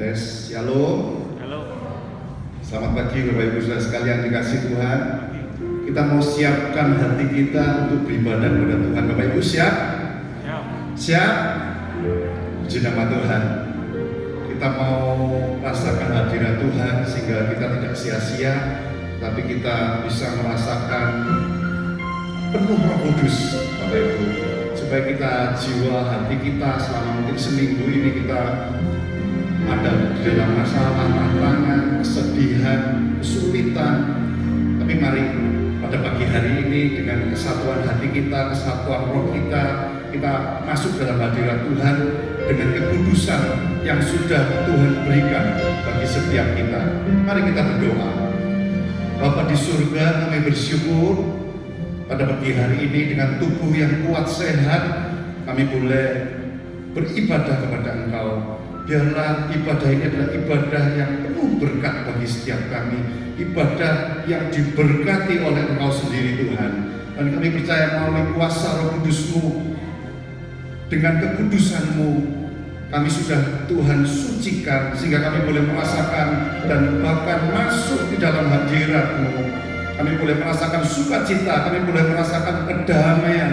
Tes, shalom. Halo. Selamat pagi Bapak Ibu Saudara sekalian dikasih Tuhan. Kita mau siapkan hati kita untuk beribadah kepada Tuhan. Bapak Ibu siap? Siap. Siap? Puji nama Tuhan. Kita mau rasakan hadirat Tuhan sehingga kita tidak sia-sia, tapi kita bisa merasakan penuh Roh Kudus, Bapak Ibu. Supaya kita jiwa hati kita selama mungkin seminggu ini kita ada di dalam masalah, tantangan, kesedihan, kesulitan. Tapi mari pada pagi hari ini dengan kesatuan hati kita, kesatuan roh kita, kita masuk dalam hadirat Tuhan dengan kekudusan yang sudah Tuhan berikan bagi setiap kita. Mari kita berdoa. Bapa di surga, kami bersyukur pada pagi hari ini dengan tubuh yang kuat sehat, kami boleh beribadah kepada Engkau. Biarlah ibadah ini adalah ibadah yang penuh berkat bagi setiap kami, ibadah yang diberkati oleh Engkau sendiri Tuhan. Dan kami percaya melalui kuasa Roh Kudus-Mu, dengan kekudusan-Mu, kami sudah Tuhan sucikan sehingga kami boleh merasakan dan bahkan masuk di dalam hadirat-Mu. Kami boleh merasakan sukacita, kami boleh merasakan kedamaian,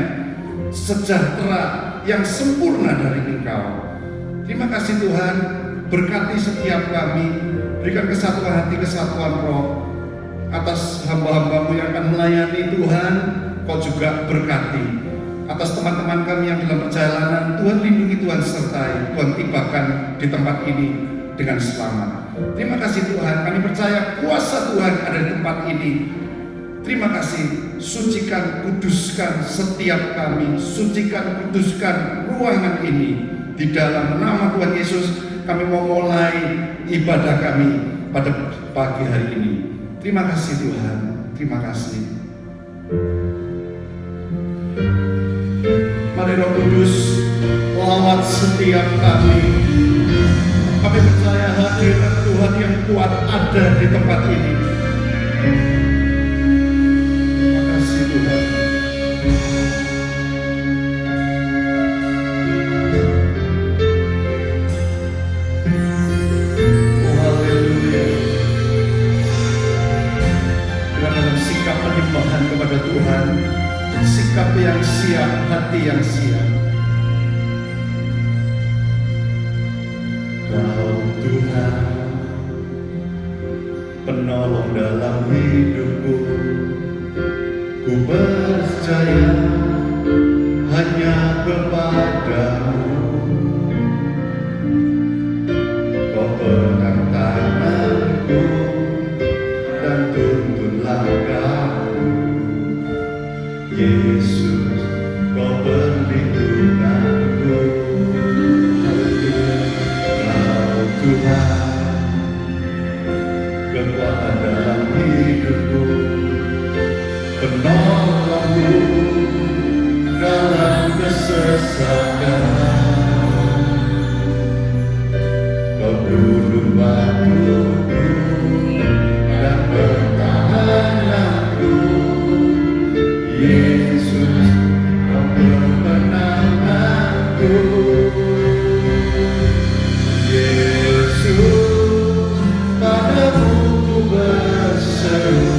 sejahtera yang sempurna dari Engkau. Terima kasih Tuhan, berkati setiap kami, berikan kesatuan hati, kesatuan roh. Atas hamba-hambamu yang akan melayani Tuhan, Kau juga berkati. Atas teman-teman kami yang dalam perjalanan, Tuhan lindungi, Tuhan sertai, Tuhan tibakan di tempat ini dengan selamat. Terima kasih Tuhan, kami percaya kuasa Tuhan ada di tempat ini. Terima kasih, sucikan, kuduskan setiap kami, sucikan, kuduskan ruangan ini. Di dalam nama Tuhan Yesus, kami mau mulai ibadah kami pada pagi hari ini. Terima kasih Tuhan, terima kasih. Mari Roh Kudus lawat setiap kami. Kami percaya hadirat Tuhan yang kuat ada di tempat ini. Terima kasih Tuhan. Penyembahan kepada Tuhan, sikap yang siap, hati yang siap. Kau Tuhan, penolong dalam hidupku, ku percaya hanya kepadamu. Kau pegang tanganku dan tuntun langkahku. Yesus, Kau perlindunganku. Kau Tuhan, kekuatan dalam hidupku, penolongku dalam kesesakan. Kau dulu batuku dan pertahananku. Yesus, Kau pemenanganku. Yesus, padamu ku berseru,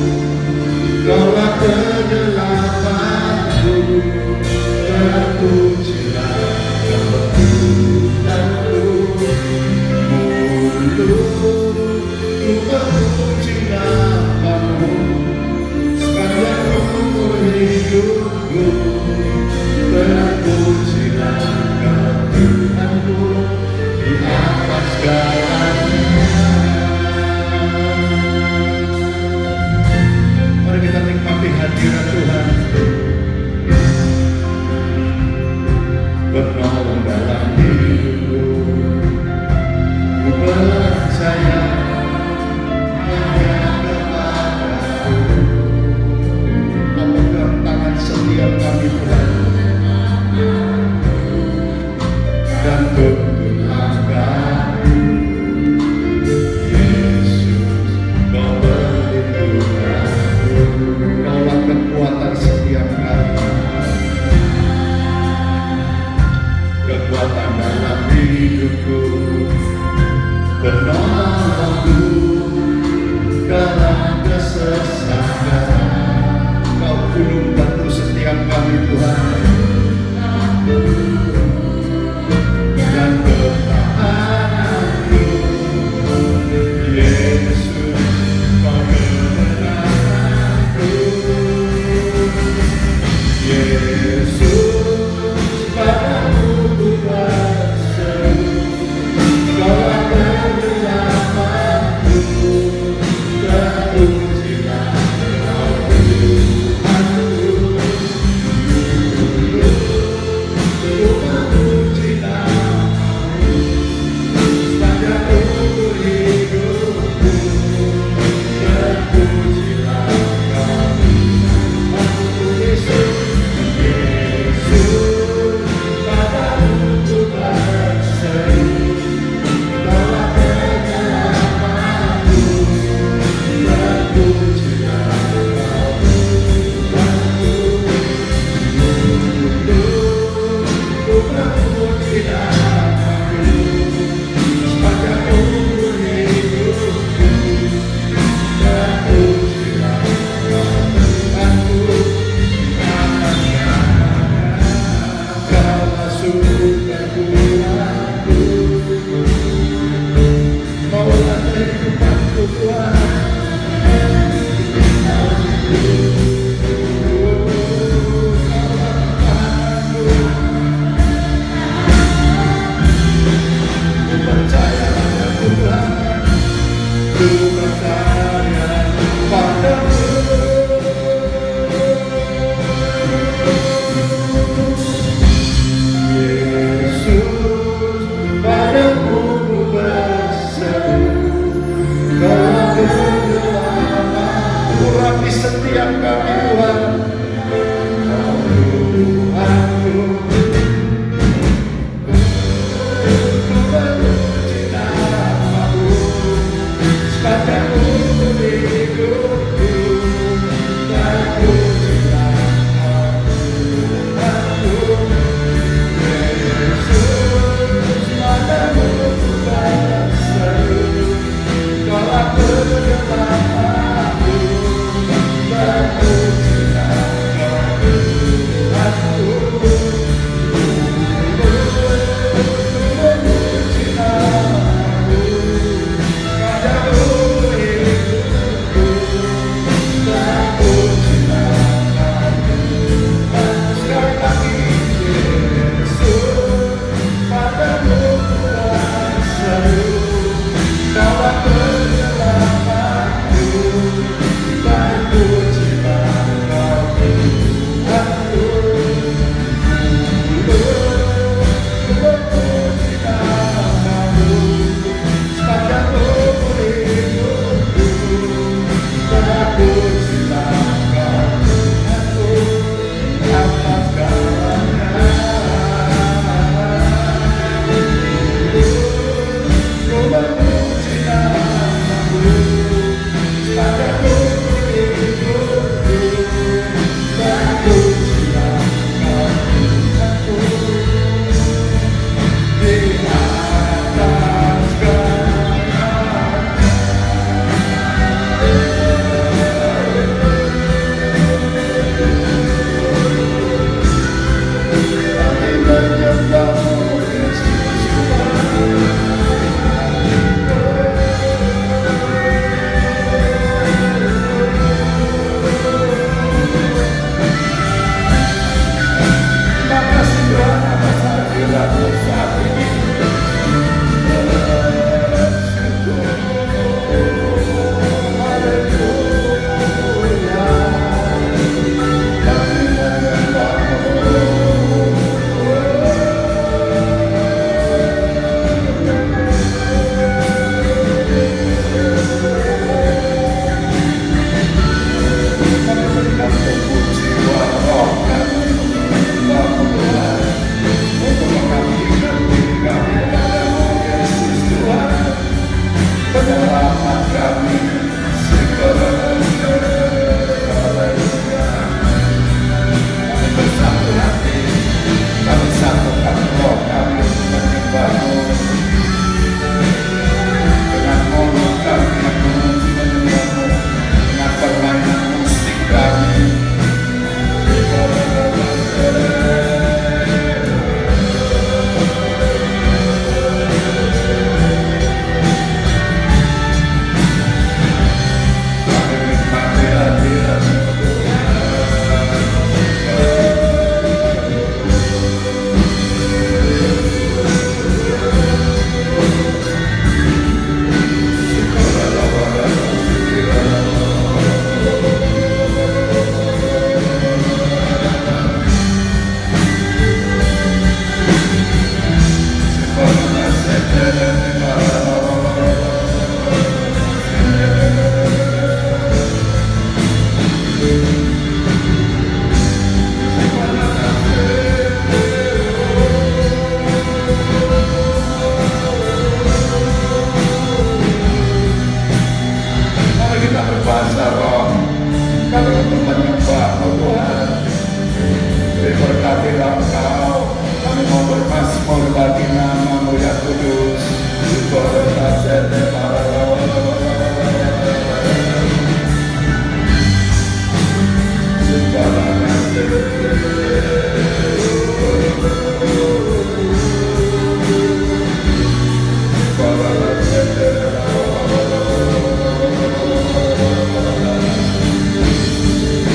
Kaulah penyelamatku. Terpujilah Tuhanku. Mulut ku memuji nama-Mu sepanjang umur hidupku. Terpujilah Kau Tuhanku di atas segalanya. Mari kita nikmati hadirat Tuhan, penolong dalam hidupku. Ku percaya hanya kepadamu. Kau pegang tangan setiap kami Tuhan, dan tuntun langkahku. penolongku dalam kesesakan. Kau gunung batu setiap kami Tuhan, dan pertahananku. Yesus, kau kemenanganku. Yesus, padamu ku berseru, Kau akan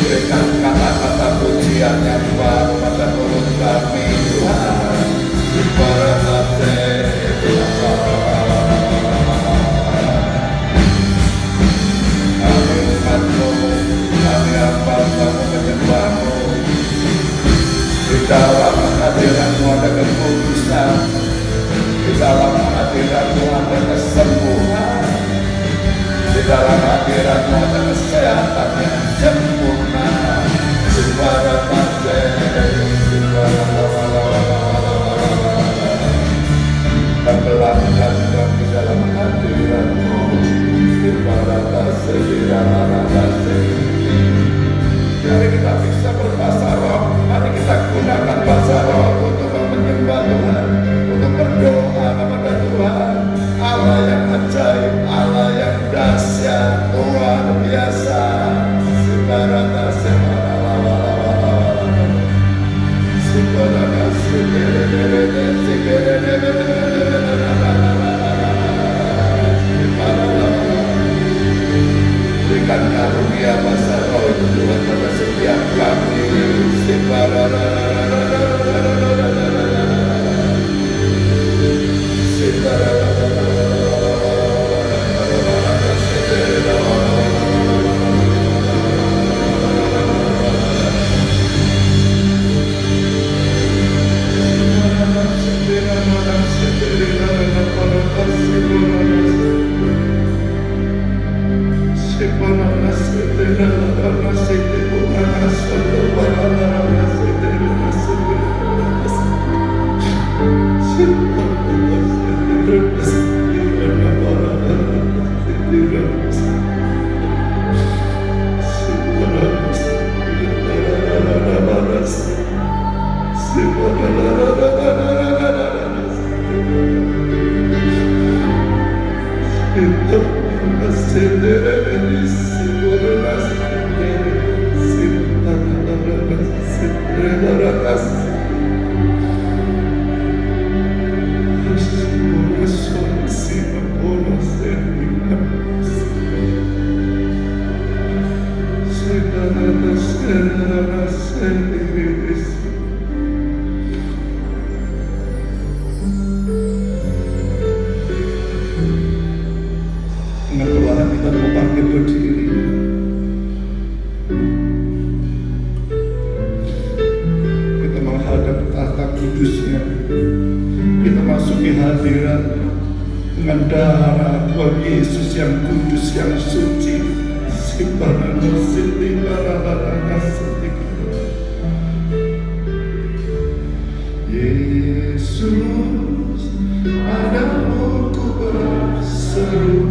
Berikan kata-kata pujian yang baru pada mulut kami Tuhan. Kami umat-Mu, kami hamba-Mu menyembah-Mu. Di dalam hadirat-Mu ada kekudusan, di dalam hadirat-Mu ada kesembuhan, di dalam hadirat-Mu ada kesehatan yang sempurna. Tenggelamkan kami dalam hadirat-Mu. Mari kita bisa berbahasa roh, mari kita gunakan bahasa roh untuk menyembah Tuhan, untuk berdoa kepada Tuhan. Allah yang ajaib, Allah yang dahsyat, luar biasa. Berikan karunia bahasa roh Tuhan pada setiap kami. Tuhan, kita mau bangkit berdiri. Kita menghadap tahta kudusnya. Kita masuki hadirat dengan darah Tuhan Yesus yang kudus, yang suci. Yesus, padamu ku berseru.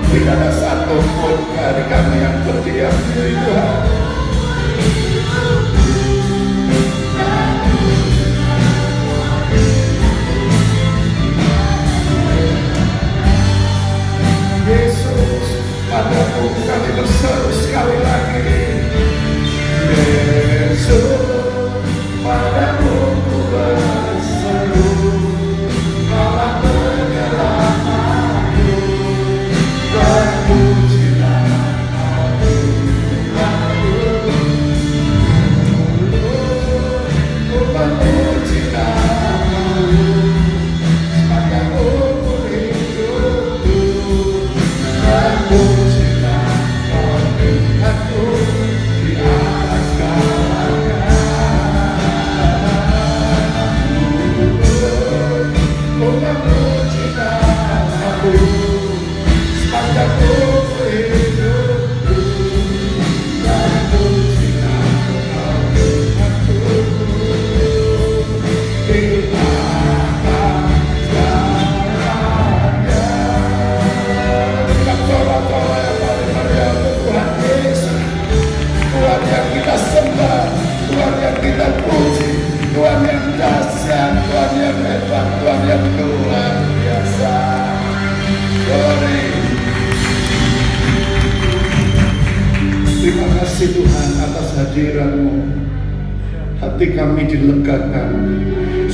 Tidak ada satu pun dari kami yang berdiam diri Tuhan. Yesus, padamu kami berseru sekali lagi. Yesus, padamu ku berseru. Allah penyelamatku, terpujilah. sepanjang hidupku, dan pujilah Tuhanku di atas jalannya. Kita coba-coba yang paling meriah untuk Tuhan Yesus, Tuhan yang kita sembah, Tuhan yang kita puji, Tuhan yang dahsyat, Tuhan yang hebat, Tuhan yang luar biasa. Glory. Terima kasih Tuhan atas hadirat-Mu. Hati kami dilegakan,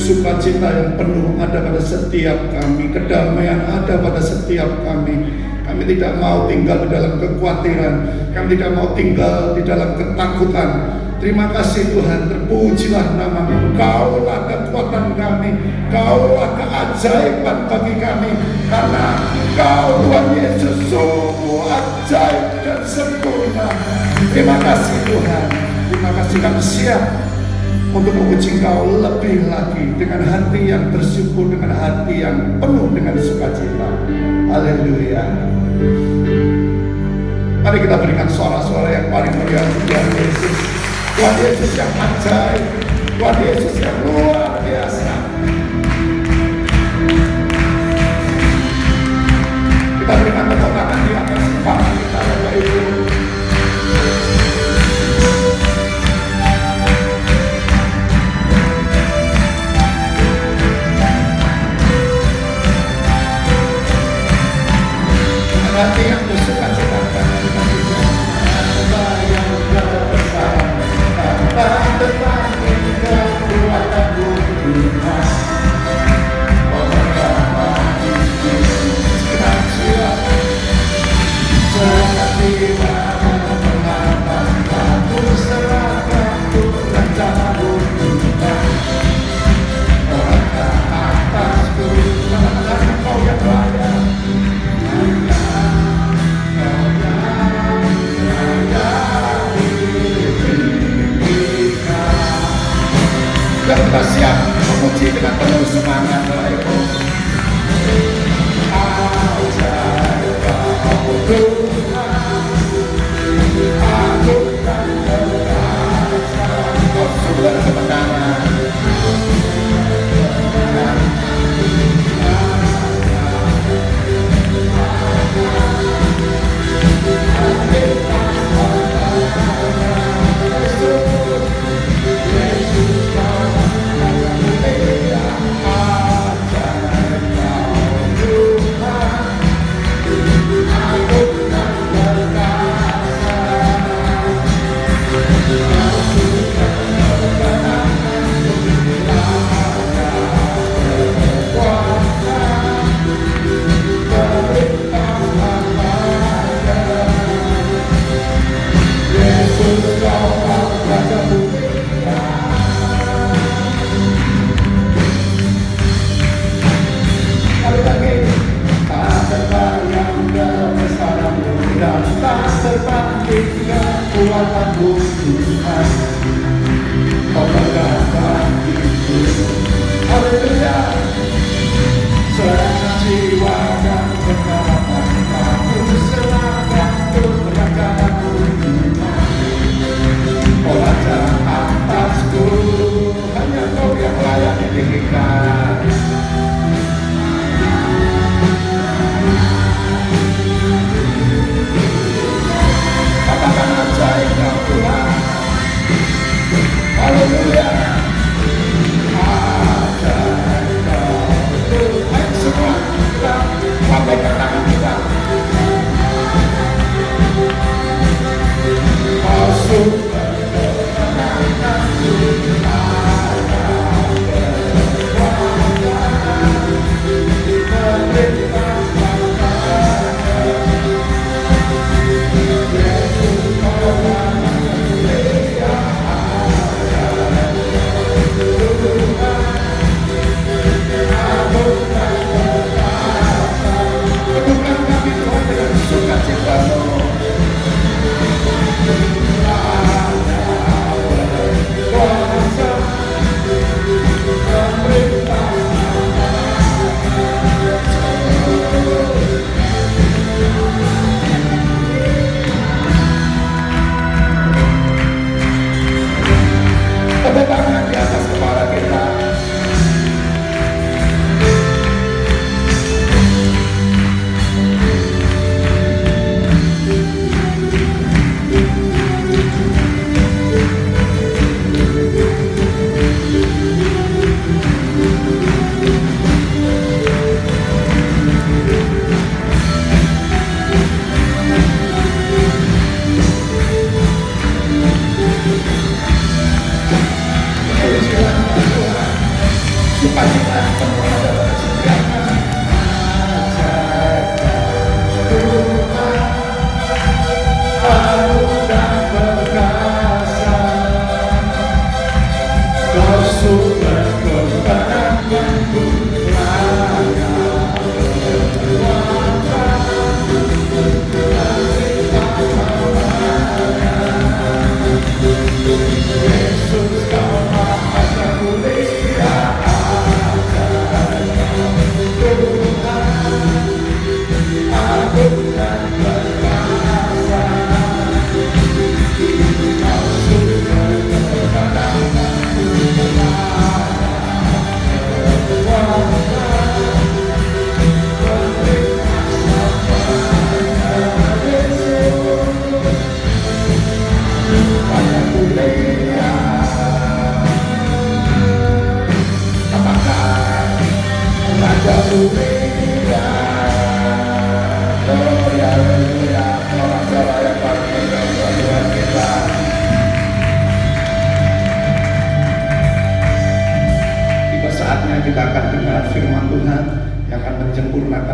sukacita yang penuh ada pada setiap kami, kedamaian ada pada setiap kami. Kami tidak mau tinggal di dalam kekhawatiran, kami tidak mau tinggal di dalam ketakutan. Terima kasih Tuhan, terpujilah nama-Mu. Kaulah kekuatan kami, Kaulah keajaiban bagi kami, karena Kau Tuhan Yesus sungguh ajaib dan sempurna. Terima kasih Tuhan, terima kasih kami siap untuk memuji Kau lebih lagi dengan hati yang bersyukur, dengan hati yang penuh dengan sukacita. Haleluya. Mari kita berikan suara-suara yang paling meriah untuk Tuhan Yesus. Tuhan Yesus yang ajaib, Tuhan Yesus yang luar biasa. Kita berikan tepuk tangan di atas kepala kita, Bapak Ibu. Hati yang bersuka cita kita juga yang berbesar tanpa tertanding kekuatan Tuhan. Dan kita siap memuji dengan penuh semangat, Bapak Ibu. Ajaib Kau Tuhan, agung dan perkasa, Kau sumber kemenangan. Bukan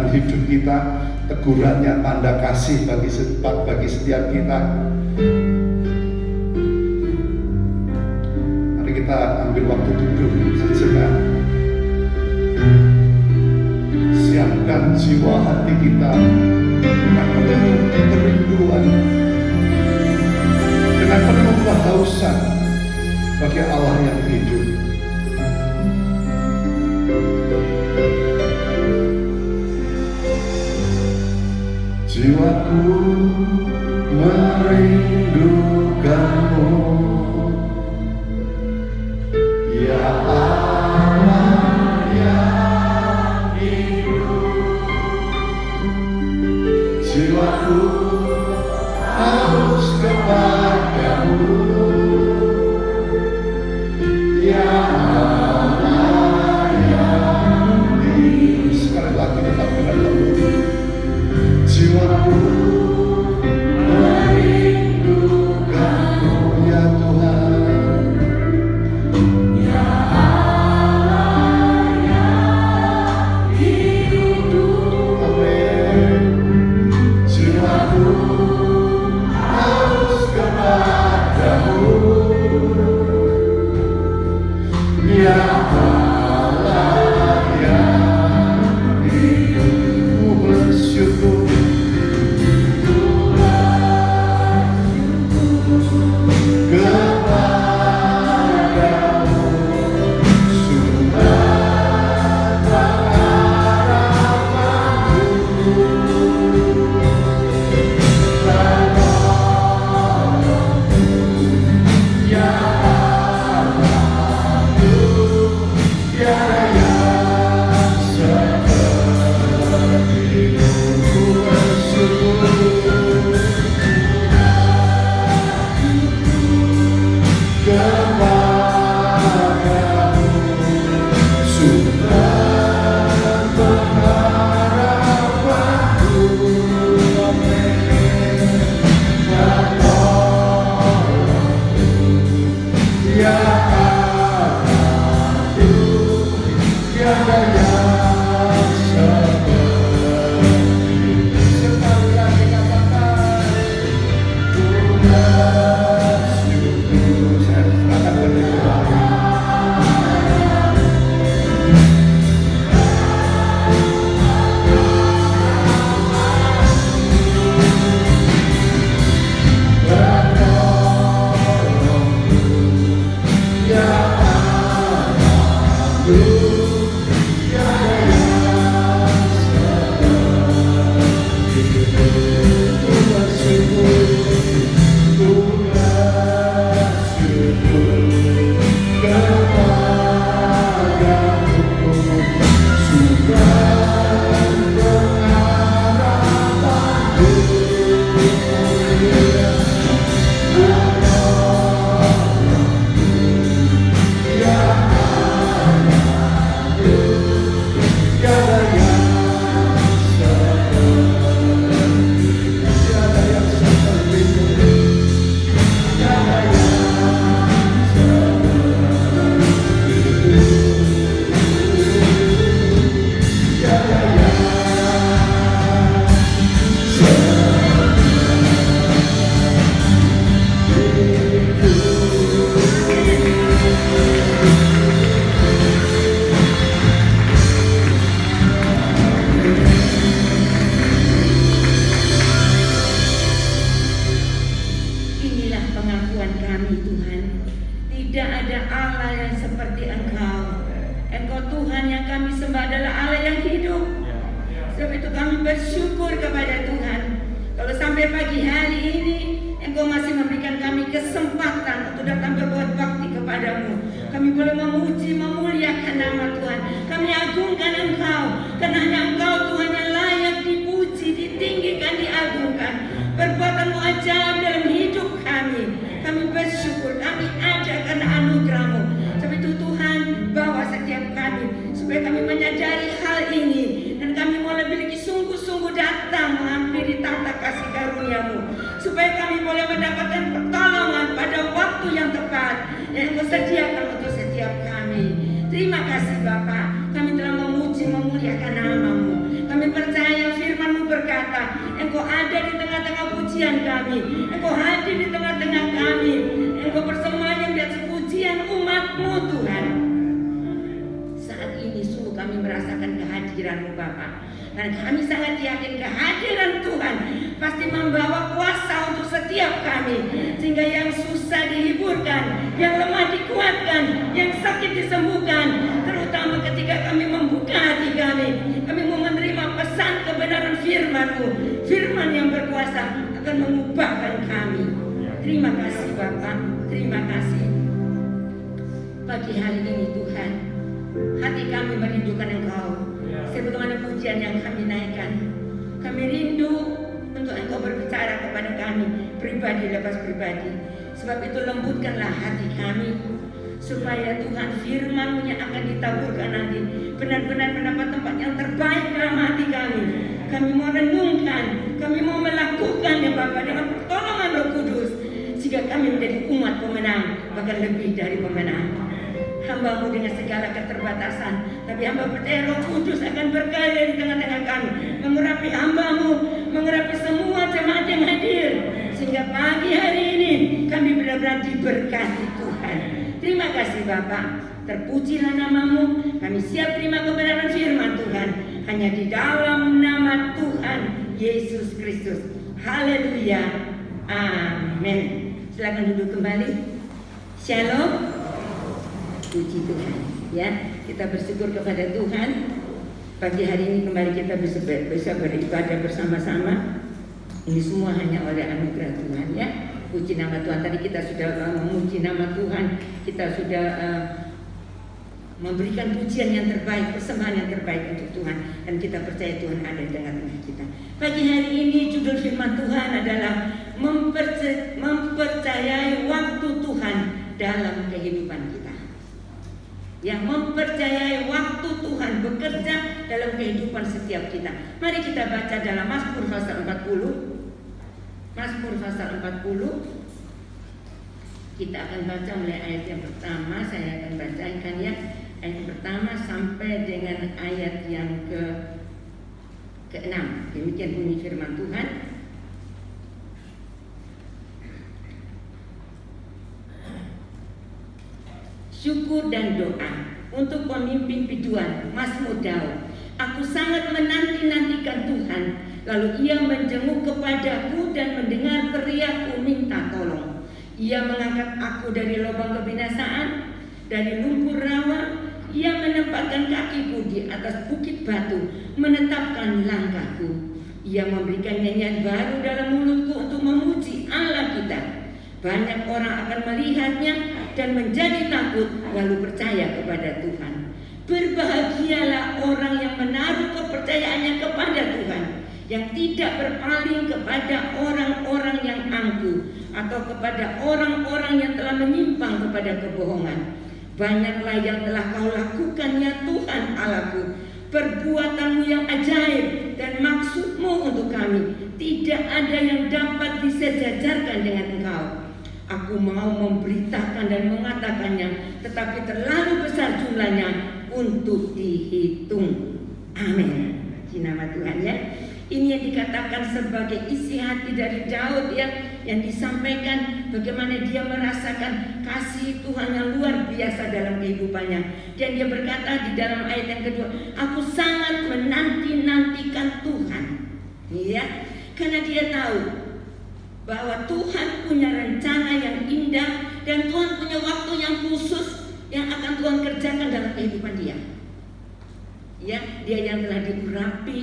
dalam hidup kita, tegurannya tanda kasih bagi setiap kita. Mari kita ambil waktu duduk sejenak, siapkan jiwa hati kita dengan penuh kerinduan, dengan penuh kehausan bagi Allah yang hidup. Jiwaku merindukanmu, ya Allah yang hidup. Jiwaku haus kepadamu, ya Allah yang hidup. Sekali lagi tetap dengan lembut. Jiwaku merindukanmu, ya Tuhan, ya Allah yang hidup. Amin. Jiwaku haus kepadamu, ya Allah yang hidup. Ku bersyukur perbuatan-Mu ajaib dalam hidup kami. Kami bersyukur, kami ada karena anugerah-Mu. Sebab itu Tuhan, bawa setiap kami supaya kami menyadari hal ini dan kami mau lebih sungguh-sungguh datang menghampiri tata kasih karunia-Mu, supaya kami boleh mendapatkan pertolongan pada waktu yang tepat yang Engkau sediakan untuk setiap kami. Terima kasih Bapa, kami telah memuji memuliakan nama-Mu. Kami percaya berkata, Engkau ada di tengah-tengah pujian kami, Engkau hadir di tengah-tengah kami, Engkau bersemayam di atas pujian umat-Mu Tuhan. Saat ini sungguh kami merasakan kehadiran-Mu Bapa. Dan kami sangat yakin kehadiran Tuhan pasti membawa kuasa untuk setiap kami, sehingga yang susah dihiburkan, yang lemah dikuatkan, yang sakit disembuhkan. Terutama ketika kami membuka hati kami mau menerima pesan kebenaran firman-Mu, firman yang berkuasa akan mengubahkan kami. Terima kasih Bapak, terima kasih. Pagi hari ini Tuhan, hati kami merindukan Engkau. Sebagaimana pujian yang kami naikkan, kami rindu untuk Engkau berbicara kepada kami pribadi lepas pribadi. Sebab itu lembutkanlah hati kami, supaya Tuhan firman-Mu yang akan ditaburkan nanti benar-benar mendapat tempat yang terbaik dalam hati kami. Kami mau renungkan, kami mau melakukan ya Bapa dengan pertolongan Roh Kudus, sehingga kami menjadi umat pemenang, bahkan lebih dari pemenang. Hamba-Mu dengan segala keterbatasan, tapi hamba percaya Roh Kudus akan berkarya di tengah-tengah kami, mengurapi hamba-Mu, mengurapi semua jemaat yang hadir, sehingga pagi hari ini kami benar-benar diberkati Tuhan. Terima kasih Bapak, terpujilah nama-Mu. Kami siap terima kebenaran firman Tuhan hanya di dalam nama Tuhan Yesus Kristus. Haleluya, amin. Silakan duduk kembali. Shalom. Puji Tuhan, ya, kita bersyukur kepada Tuhan. Pagi hari ini kembali kita bisa beribadah bersama-sama. Ini semua hanya oleh anugerah Tuhan, ya. Puji nama Tuhan. Tadi kita sudah memuji nama Tuhan, kita sudah memberikan pujian yang terbaik, persembahan yang terbaik untuk Tuhan, dan kita percaya Tuhan ada di tengah-tengah kita. Pagi hari ini judul firman Tuhan adalah mempercayai waktu Tuhan dalam kehidupan kita. Yang mempercayai waktu Tuhan bekerja dalam kehidupan setiap kita. Mari kita baca dalam Mazmur pasal 40. Mazmur pasal 40. Kita akan baca mulai ayat yang pertama. Saya akan bacakan ya, ayat yang pertama sampai dengan ayat yang ke-6. Demikian bunyi firman Tuhan. Syukur dan doa untuk pemimpin biduan Mazmur Daud. Aku sangat menanti-nantikan Tuhan, lalu ia menjenguk kepadaku dan mendengar teriakku minta tolong. Ia mengangkat aku dari lubang kebinasaan, dari lumpur rawa. Ia menempatkan kakiku di atas bukit batu, menetapkan langkahku. Ia memberikan nyanyian baru dalam mulutku untuk memuji Allah kita. Banyak orang akan melihatnya dan menjadi takut lalu percaya kepada Tuhan. Berbahagialah orang yang menaruh kepercayaannya kepada Tuhan, yang tidak berpaling kepada orang-orang yang angkuh atau kepada orang-orang yang telah menyimpang kepada kebohongan. Banyaklah yang telah Kau lakukan ya Tuhan Allahku, perbuatanmu yang ajaib dan maksud-Mu untuk kami. Tidak ada yang dapat disejajarkan dengan Engkau. Aku mau memberitakan dan mengatakannya, tetapi terlalu besar jumlahnya untuk dihitung. Amin. Di nama Tuhan ya. Ini yang dikatakan sebagai isi hati dari Daud ya, yang disampaikan bagaimana dia merasakan kasih Tuhan yang luar biasa dalam kehidupannya. Dan dia berkata di dalam ayat yang kedua, aku sangat menanti-nantikan Tuhan. Ya, karena dia tahu bahwa Tuhan punya rencana yang indah dan Tuhan punya waktu yang khusus yang akan Tuhan kerjakan dalam kehidupan dia. Ya, dia yang telah diurapi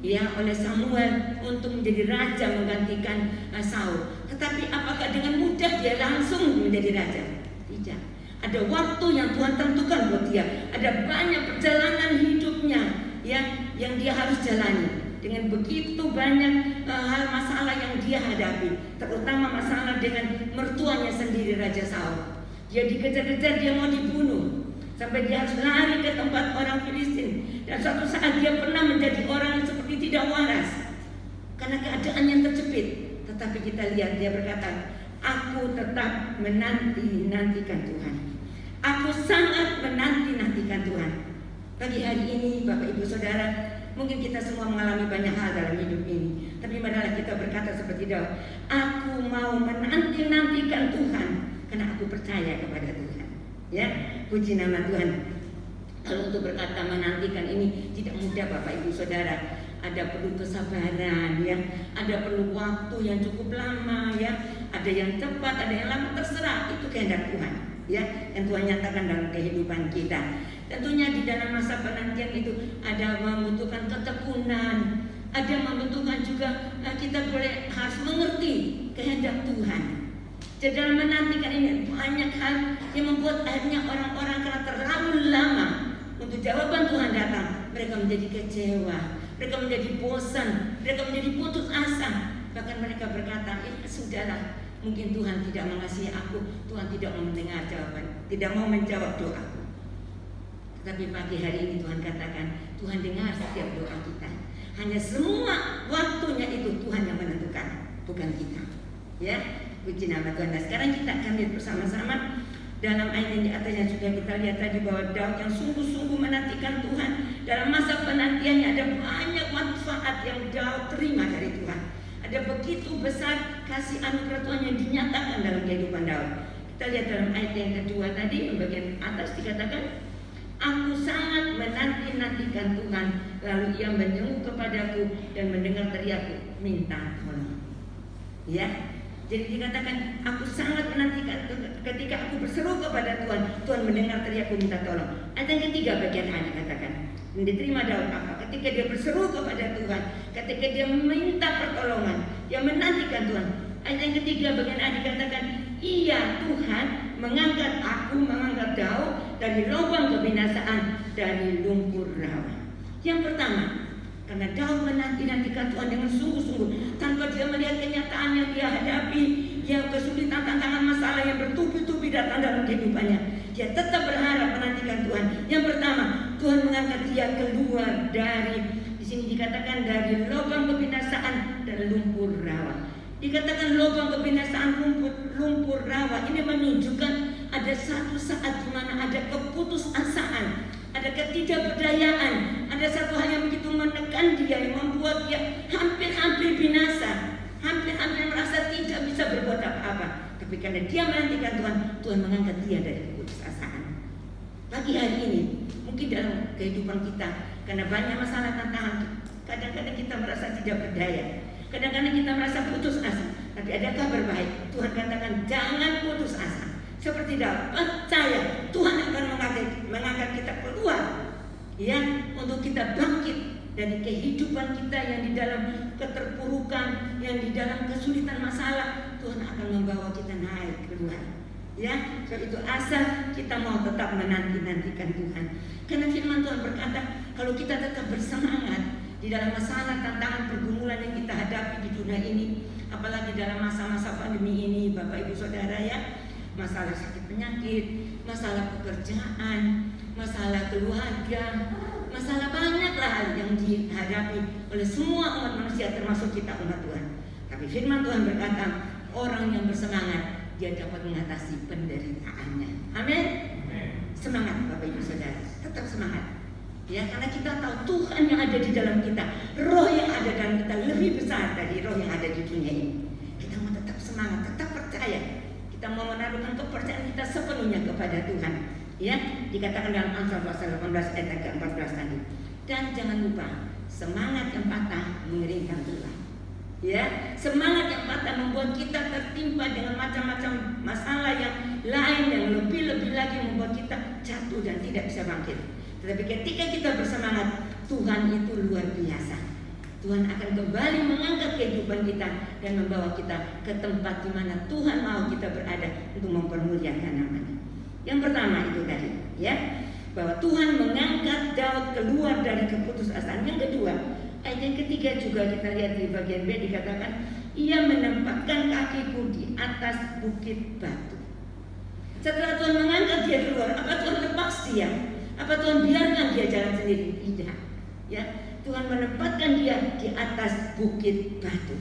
ya oleh Samuel untuk menjadi raja menggantikan Saul. Tetapi apakah dengan mudah dia langsung menjadi raja? Tidak. Ada waktu yang Tuhan tentukan buat dia. Ada banyak perjalanan hidupnya ya yang dia harus jalani. Dengan begitu banyak hal masalah yang dia hadapi, terutama masalah dengan mertuanya sendiri, Raja Saul. Dia dikejar-kejar, dia mau dibunuh, sampai dia harus lari ke tempat orang Filistin. Dan suatu saat dia pernah menjadi orang yang seperti tidak waras karena keadaan yang terjepit. Tetapi kita lihat dia berkata, aku tetap menanti-nantikan Tuhan. Aku sangat menanti-nantikan Tuhan. Pagi hari ini Bapak Ibu Saudara, mungkin kita semua mengalami banyak hal dalam hidup ini. berkata seperti Daud, aku mau menanti-nantikan Tuhan karena aku percaya kepada Tuhan. Ya, puji nama Tuhan. Kalau untuk berkata menantikan ini tidak mudah Bapak Ibu Saudara. Ada perlu kesabaran ya, ada perlu waktu yang cukup lama ya, ada yang cepat, ada yang lama, terserah, itu kehendak Tuhan ya, yang Tuhan nyatakan dalam kehidupan kita. Tentunya di dalam masa penantian itu ada membutuhkan ketekunan, ada membutuhkan juga kita boleh harus mengerti kehendak Tuhan. Jadi dalam menantikan ini banyak hal yang membuat akhirnya orang-orang karena terlalu lama untuk jawaban Tuhan datang, mereka menjadi kecewa, mereka menjadi bosan, mereka menjadi putus asa. Bahkan mereka berkata, sudahlah, mungkin Tuhan tidak mengasihi aku, Tuhan tidak mau mendengar jawaban, tidak mau menjawab doaku. Tapi pagi hari ini Tuhan katakan, Tuhan dengar setiap doa kita. Hanya semua waktunya itu Tuhan yang menentukan, bukan kita. Ya, puji nama Tuhan. Nah, sekarang kita akan lihat bersama-sama dalam ayat yang di atasnya sudah kita lihat tadi bahwa Daud yang sungguh-sungguh menantikan Tuhan. Dalam masa penantiannya ada banyak manfaat yang Daud terima dari Tuhan. Ada begitu besar kasih anugerah Tuhan yang dinyatakan dalam kehidupan Daud. Kita lihat dalam ayat yang kedua tadi, bagian atas dikatakan, aku sangat menanti-nantikan Tuhan, lalu ia menjenguk kepadaku dan mendengar teriakku, minta tolong. Ya, jadi dikatakan, aku sangat menantikan ketika aku berseru kepada Tuhan, Tuhan mendengar teriakku minta tolong. Ayat yang ketiga bagian A dikatakan, dan diterima Daud apa? Ketika dia berseru kepada Tuhan, ketika dia meminta pertolongan, dia menantikan Tuhan. Ayat yang ketiga bagian A dikatakan, iya Tuhan mengangkat aku, mengangkat Daud dari lubang kebinasaan, dari lumpur rawa. Yang pertama, karena Daud menanti-nantikan Tuhan dengan sungguh-sungguh, tanpa dia melihat kenyataan yang dia hadapi, yang kesulitan, tantangan, masalah yang bertubi-tubi datang dalam kehidupannya, dia tetap berharap menantikan Tuhan. Yang pertama, Tuhan mengangkat dia keluar dari, di sini dikatakan dari lubang kebinasaan dan lumpur rawa. Dikatakan lubang kebinasaan, lumpur rawa, ini menunjukkan ada satu saat di mana ada keputusasaan, ada ketidakberdayaan, ada satu hal yang begitu menekan dia, yang membuat dia hampir-hampir binasa, hampir-hampir merasa tidak bisa berbuat apa-apa. Tapi karena dia menantikan Tuhan, Tuhan mengangkat dia dari keputusasaan. Pagi hari ini, mungkin dalam kehidupan kita, karena banyak masalah tantangan, kadang-kadang kita merasa tidak berdaya, kadang-kadang kita merasa putus asa. Tapi ada kabar baik, Tuhan katakan jangan putus asa. Seperti Daud, percaya Tuhan akan mengangkat kita keluar, ya, untuk kita bangkit dari kehidupan kita yang di dalam keterpurukan, yang di dalam kesulitan masalah. Tuhan akan membawa kita naik keluar, ya. So itu asal kita mau tetap menanti-nantikan Tuhan. Karena firman Tuhan berkata, kalau kita tetap bersemangat di dalam masalah, tantangan, pergumulan yang kita hadapi di dunia ini, apalagi dalam masa-masa pandemi ini, Bapak Ibu Saudara ya, masalah sakit penyakit, masalah pekerjaan, masalah keluarga, masalah banyaklah hal yang dihadapi oleh semua umat manusia, termasuk kita umat Tuhan. Tapi firman Tuhan berkata, orang yang bersemangat dia dapat mengatasi penderitaannya. Amin. Semangat Bapak Ibu Saudara, tetap semangat. Ya, karena kita tahu Tuhan yang ada di dalam kita, roh yang ada dalam kita lebih besar dari roh yang ada di dunia ini. Kita mau tetap semangat, tetap percaya. Kita mau menaruhkan kepercayaan kita sepenuhnya kepada Tuhan. Ya, dikatakan dalam Amsal pasal 18 ayat ke-14 tadi. Dan jangan lupa, semangat yang patah mengeringkan tulang. Ya, semangat yang patah membuat kita tertimpa dengan macam-macam masalah yang lain yang lebih-lebih lagi membuat kita jatuh dan tidak bisa bangkit. Tetapi ketika kita bersemangat, Tuhan itu luar biasa. Tuhan akan kembali mengangkat kehidupan kita dan membawa kita ke tempat di mana Tuhan mau kita berada untuk mempermuliakan namanya. Yang pertama itu tadi, ya, bahwa Tuhan mengangkat Daud keluar dari keputusasaan. Yang kedua, ayat yang ketiga juga kita lihat di bagian B dikatakan, ia menempatkan kakiku di atas bukit batu. Setelah Tuhan mengangkat dia keluar, apa Tuhan lepas dia? Apa Tuhan biarkan dia jalan sendiri? Tidak. Ya, Tuhan menempatkan dia di atas bukit batu.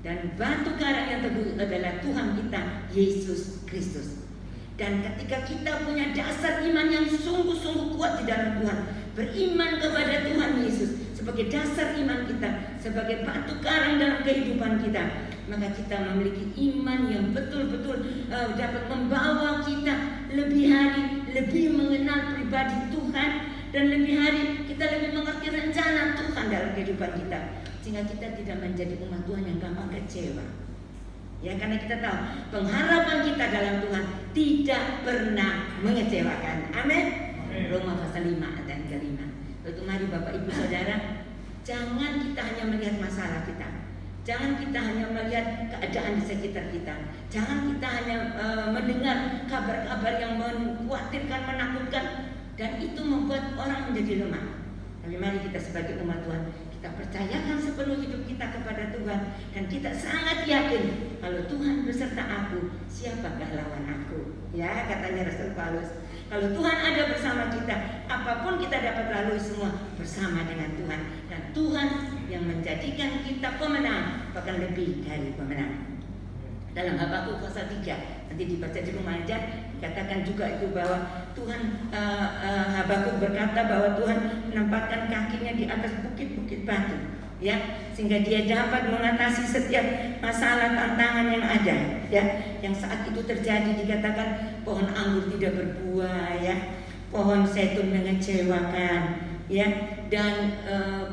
Dan batu karang yang teguh adalah Tuhan kita, Yesus Kristus. Dan ketika kita punya dasar iman yang sungguh-sungguh kuat di dalam Tuhan, beriman kepada Tuhan Yesus sebagai dasar iman kita, sebagai batu karang dalam kehidupan kita, maka kita memiliki iman yang betul-betul dapat membawa kita lebih hari lebih mengenal pribadi Tuhan, dan lebih hari kita lebih mengerti rencana Tuhan dalam kehidupan kita, sehingga kita tidak menjadi umat Tuhan yang gampang kecewa. Ya, karena kita tahu pengharapan kita dalam Tuhan tidak pernah mengecewakan. Amin. Roma pasal 5 dan ke-5. Lalu mari Bapak Ibu Saudara, jangan kita hanya melihat masalah kita. Jangan kita hanya melihat keadaan di sekitar kita. Jangan kita hanya mendengar kabar-kabar yang mengkhawatirkan, menakutkan, dan itu membuat orang menjadi lemah. Tapi mari kita sebagai umat Tuhan, kita percayakan sepenuh hidup kita kepada Tuhan, dan kita sangat yakin kalau Tuhan beserta aku, siapakah lawan aku? Ya, katanya Rasul Paulus. Kalau Tuhan ada bersama kita, apapun kita dapat lalui semua bersama dengan Tuhan, dan Tuhan yang menjadikan kita pemenang, bahkan lebih dari pemenang. Dalam Habakuk pasal 3, nanti dibaca di rumah aja, dikatakan juga itu bahwa Tuhan, Habakuk berkata bahwa Tuhan menempatkan kakinya di atas bukit-bukit batu, ya, sehingga dia dapat mengatasi setiap masalah tantangan yang ada, ya. Yang saat itu terjadi, dikatakan pohon anggur tidak berbuah, ya, pohon zaitun mengecewakan, ya, dan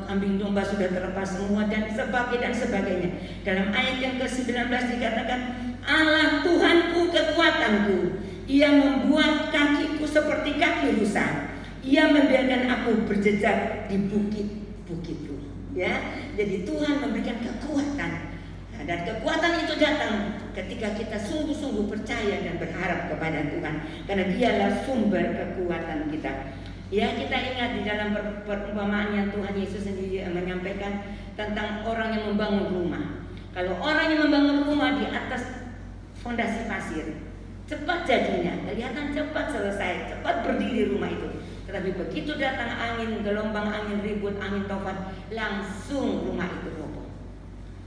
kambing domba sudah terlepas semua, dan sebagainya. Dalam ayat yang ke-19 dikatakan, Allah Tuhanku kekuatanku, Ia membuat kakiku seperti kaki rusa, Ia membiarkan aku berjejak di bukit-bukitku. Ya, jadi Tuhan memberikan kekuatan, dan kekuatan itu datang ketika kita sungguh-sungguh percaya dan berharap kepada Tuhan, karena Dialah sumber kekuatan kita. Ya, kita ingat di dalam perumpamaan yang Tuhan Yesus sendiri menyampaikan tentang orang yang membangun rumah. Kalau orang yang membangun rumah di atas fondasi pasir, cepat jadinya, kelihatan cepat selesai, cepat berdiri rumah itu. Tetapi begitu datang angin, gelombang angin ribut, angin tofan, langsung rumah itu roboh.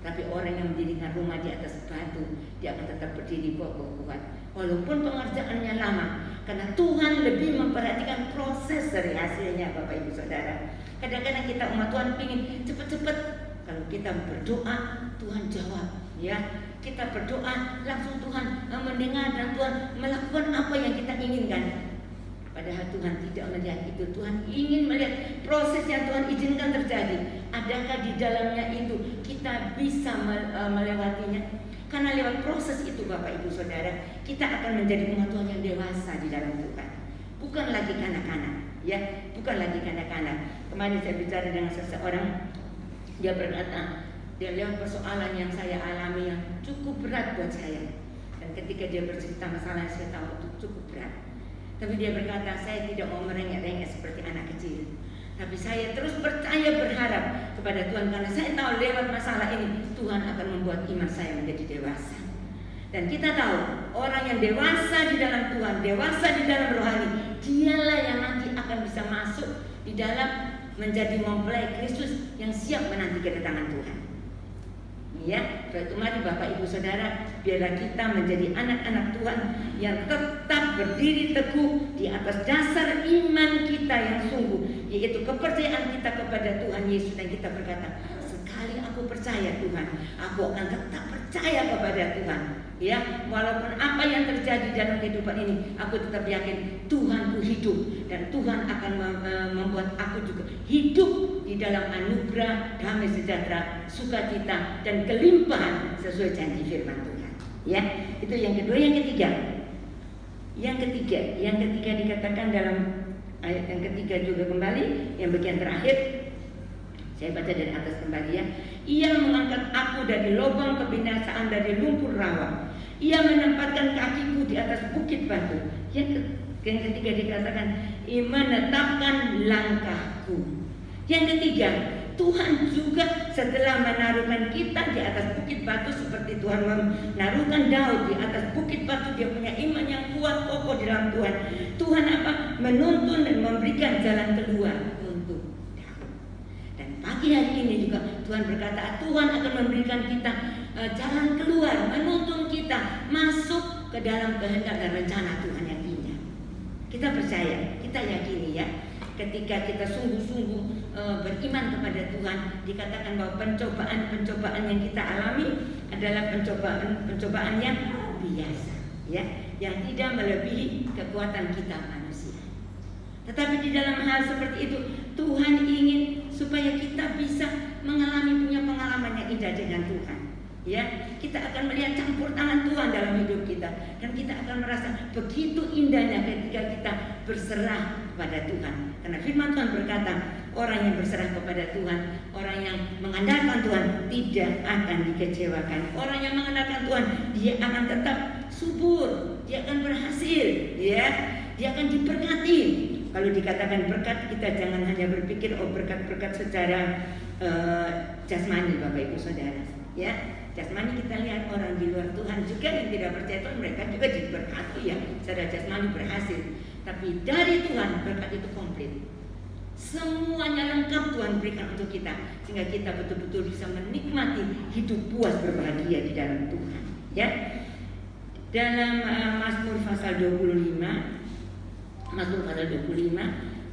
Tapi orang yang mendirikan rumah di atas batu, dia akan tetap berdiri kokoh kuat, walaupun pengerjaannya lama. Karena Tuhan lebih memperhatikan proses dari hasilnya, Bapak Ibu Saudara. Kadang-kadang kita umat Tuhan ingin cepat-cepat. Kalau kita berdoa, Tuhan jawab, ya. Kita berdoa, langsung Tuhan mendengar, dan Tuhan melakukan apa yang kita inginkan. Padahal Tuhan tidak melihat itu. Tuhan ingin melihat proses yang Tuhan izinkan terjadi. Adakah di dalamnya itu kita bisa melewatinya? Karena lewat proses itu, Bapak Ibu Saudara, kita akan menjadi umat Tuhan yang dewasa di dalam Tuhan. Bukan lagi kanak-kanak, ya, bukan lagi kanak-kanak. Kemarin saya bicara dengan seseorang, dia berkata, dia lewat persoalan yang saya alami yang cukup berat buat saya. Dan ketika dia bercerita masalah, saya tahu itu cukup berat. Tapi dia berkata, saya tidak mau merengek-rengek seperti anak kecil, tapi saya terus percaya, berharap kepada Tuhan, karena saya tahu lewat masalah ini Tuhan akan membuat iman saya menjadi dewasa. Dan kita tahu orang yang dewasa di dalam Tuhan, dewasa di dalam rohani, dialah yang nanti akan bisa masuk di dalam menjadi mempelai Kristus yang siap menanti kedatangan Tuhan. Ya, berarti mari Bapak Ibu Saudara, biarlah kita menjadi anak-anak Tuhan yang tetap berdiri teguh di atas dasar iman kita yang sungguh, yaitu kepercayaan kita kepada Tuhan Yesus. Dan kita berkata, sekali aku percaya Tuhan, aku akan tetap percaya kepada Tuhan. Ya, walaupun apa yang terjadi dalam kehidupan ini, aku tetap yakin Tuhanku hidup, dan Tuhan akan membuat aku juga hidup di dalam anugerah, damai sejahtera, sukacita, dan kelimpahan sesuai janji firman Tuhan. Ya, itu yang kedua. Yang ketiga dikatakan dalam ayat yang ketiga juga kembali, yang bagian terakhir. Saya baca dari atas kembali, ya. Ia mengangkat aku dari lubang kebinasaan, dari lumpur rawa. Ia menempatkan kakiku di atas bukit batu. Yang ketiga dikatakan, ia menetapkan langkahku. Yang ketiga, Tuhan juga setelah menaruhkan kita di atas bukit batu, seperti Tuhan menaruhkan Daud di atas bukit batu, dia punya iman yang kuat, kokoh di dalam Tuhan. Tuhan apa? Menuntun dan memberikan jalan keluar untuk Daud. Dan pagi hari ini juga Tuhan berkata, Tuhan akan memberikan kita jalan keluar, menuntun kita masuk ke dalam kehendak dan rencana Tuhan yang indah. Kita percaya, kita yakini, ya. ketika kita sungguh-sungguh beriman kepada Tuhan, dikatakan bahwa pencobaan-pencobaan yang kita alami adalah pencobaan yang biasa, ya, yang tidak melebihi kekuatan kita manusia. Tetapi di dalam hal seperti itu, Tuhan ingin supaya kita bisa punya pengalaman yang indah dengan Tuhan. Ya, kita akan melihat campur tangan Tuhan dalam hidup kita, dan kita akan merasa begitu indahnya ketika kita berserah kepada Tuhan. Karena firman Tuhan berkata, orang yang berserah kepada Tuhan, orang yang mengandalkan Tuhan tidak akan dikecewakan. Orang yang mengandalkan Tuhan, dia akan tetap subur, dia akan berhasil, ya, dia akan diberkati. Kalau dikatakan berkat, kita jangan hanya berpikir berkat-berkat secara jasmani, Bapak Ibu Saudara, ya. Jasmani kita lihat orang di luar Tuhan juga yang tidak percaya Tuhan, mereka juga diberkati, ya, secara jasmani berhasil. Tapi dari Tuhan berkat itu komplit. Semuanya lengkap Tuhan berikan untuk kita, sehingga kita betul-betul bisa menikmati hidup puas berbahagia di dalam Tuhan, ya. Dalam Mazmur pasal 25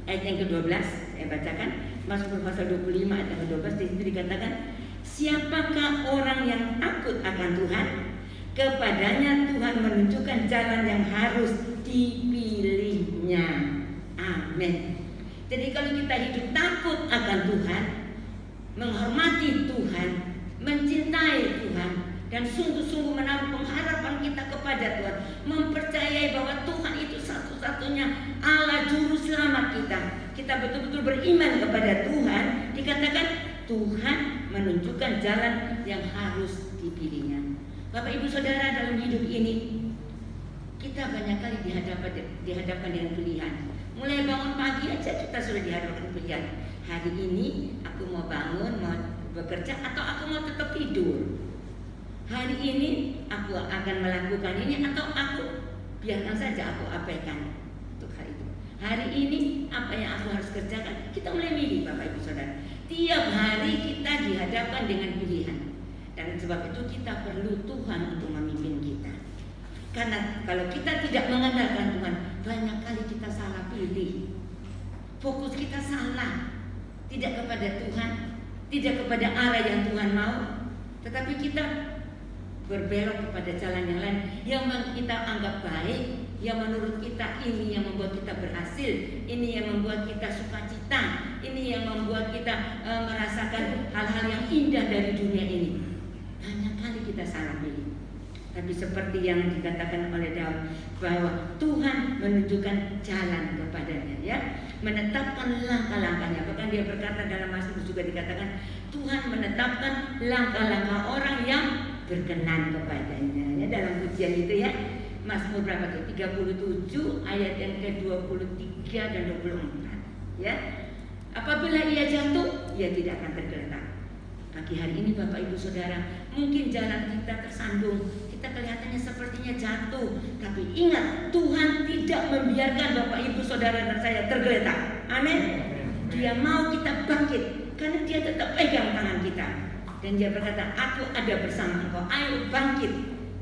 ayat yang ke-12, saya bacakan. Mazmur pasal 25 ayat yang ke-12, di situ dikatakan, siapakah orang yang takut akan Tuhan? Kepadanya Tuhan menunjukkan jalan yang harus dipilihnya. Amin. Jadi kalau kita hidup takut akan Tuhan, menghormati Tuhan, mencintai Tuhan, dan sungguh-sungguh menaruh pengharapan kita kepada Tuhan, mempercayai bahwa Tuhan itu satu-satunya Allah juru selamat kita. Kita betul-betul beriman kepada Tuhan, dikatakan Tuhan menunjukkan jalan yang harus dipilihnya. Bapak Ibu Saudara, dalam hidup ini kita banyak kali dihadapkan dengan pilihan. Mulai bangun pagi aja kita sudah dihadapkan pilihan. Hari ini aku mau bangun, mau bekerja, atau aku mau tetap tidur. Hari ini aku akan melakukan ini, atau aku biarkan saja aku abaikan untuk hal itu. Hari ini apa yang aku harus kerjakan, kita mulai milih, Bapak Ibu Saudara. Tiap hari kita dihadapkan dengan pilihan, dan sebab itu kita perlu Tuhan untuk memimpin kita. Karena kalau kita tidak mengandalkan Tuhan, banyak kali kita salah pilih. Fokus kita salah, tidak kepada Tuhan, tidak kepada arah yang Tuhan mau, tetapi kita berbelok kepada jalan yang lain yang kita anggap baik, yang menurut kita ini yang membuat kita berhasil, ini yang membuat kita sukacita, ini yang membuat kita merasakan hal-hal yang indah dari dunia ini. Banyak kali kita salah pilih. Tapi seperti yang dikatakan oleh Daud, bahwa Tuhan menunjukkan jalan kepadanya, ya, menetapkan langkah-langkahnya. Bahkan dia berkata dalam Mazmur juga dikatakan, Tuhan menetapkan langkah-langkah orang yang berkenan kepadanya, ya, dalam pujian itu, ya. Mazmur berapa tuh? 37 ayat yang ke-23 dan 24, ya. Apabila ia jatuh, ia tidak akan tergeletak. Pagi hari ini Bapak Ibu Saudara, mungkin jalan kita tersandung, kita kelihatannya sepertinya jatuh, tapi ingat, Tuhan tidak membiarkan Bapak Ibu Saudara dan saya tergeletak. Amin. Dia mau kita bangkit, karena dia tetap pegang tangan kita, dan dia berkata, aku ada bersama engkau, ayo bangkit.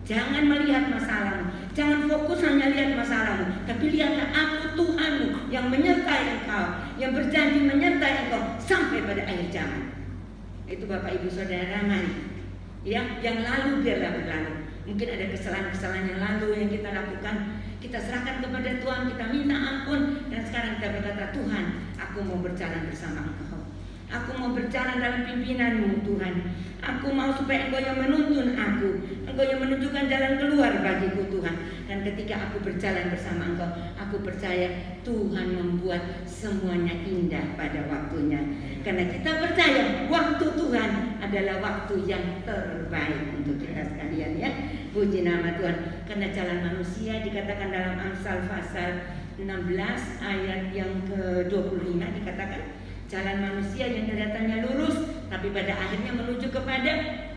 Jangan melihat masalahmu, jangan fokus hanya lihat masalahmu, tapi lihatlah aku Tuhanmu yang menyertai engkau, yang berjanji menyertai engkau sampai pada akhir zaman. Itu Bapak Ibu Saudara, mari, ya, yang lalu biarlah berlalu. Mungkin ada kesalahan-kesalahan yang lalu yang kita lakukan, kita serahkan kepada Tuhan, kita minta ampun, dan sekarang kita berkata, Tuhan, aku mau berjalan bersama engkau, aku mau berjalan dalam pimpinan-Mu Tuhan. Aku mau supaya Engkau yang menuntun aku, Engkau yang menunjukkan jalan keluar bagiku Tuhan. Dan ketika aku berjalan bersama Engkau, aku percaya Tuhan membuat semuanya indah pada waktunya. Karena kita percaya waktu Tuhan adalah waktu yang terbaik untuk kita sekalian, ya. Puji nama Tuhan. Karena jalan manusia dikatakan dalam Amsal pasal 16 ayat yang ke-25 dikatakan, jalan manusia yang kelihatannya lurus, tapi pada akhirnya menuju kepada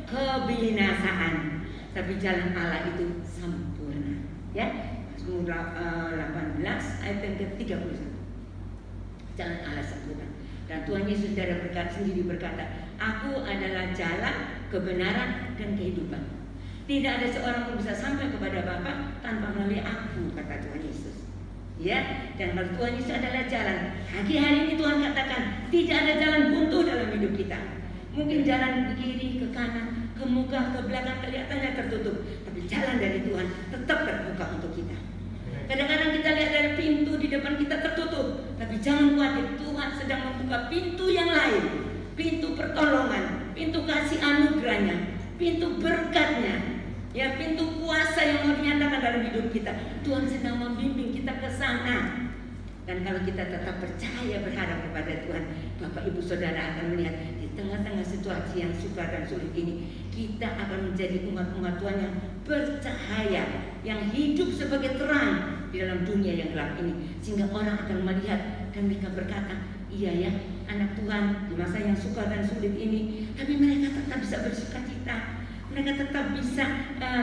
kebinasaan. Tapi jalan Allah itu sempurna, ya. Mazmur 18 ayat yang ke-31. Jalan Allah sempurna. Dan Tuhan Yesus sendiri berkata, aku adalah jalan, kebenaran, dan kehidupan. Tidak ada seorang pun bisa sampai kepada Bapa tanpa melalui aku, kata Tuhan Yesus. Ya, dan kalau Tuhan Yesus adalah jalan, pagi hari ini Tuhan katakan tidak ada jalan buntu dalam hidup kita. Mungkin jalan ke kiri, ke kanan, ke muka, ke belakang kelihatannya tertutup, tapi jalan dari Tuhan tetap terbuka untuk kita. Kadang-kadang kita lihat dari pintu di depan kita tertutup, tapi jangan khawatir, Tuhan sedang membuka pintu yang lain, pintu pertolongan, pintu kasih anugerahnya, pintu berkatnya, ya, pintu kuasa yang mau dinyatakan dalam hidup kita. Tuhan sedang membimbing kita ke sana. Dan kalau kita tetap percaya, berharap kepada Tuhan, Bapak Ibu Saudara akan melihat di tengah-tengah situasi yang sukar dan sulit ini, kita akan menjadi umat-umat Tuhan yang bercahaya, yang hidup sebagai terang di dalam dunia yang gelap ini, sehingga orang akan melihat dan mereka berkata, iya ya, anak Tuhan di masa yang sukar dan sulit ini, tapi mereka tetap bisa bersukacita, mereka tetap bisa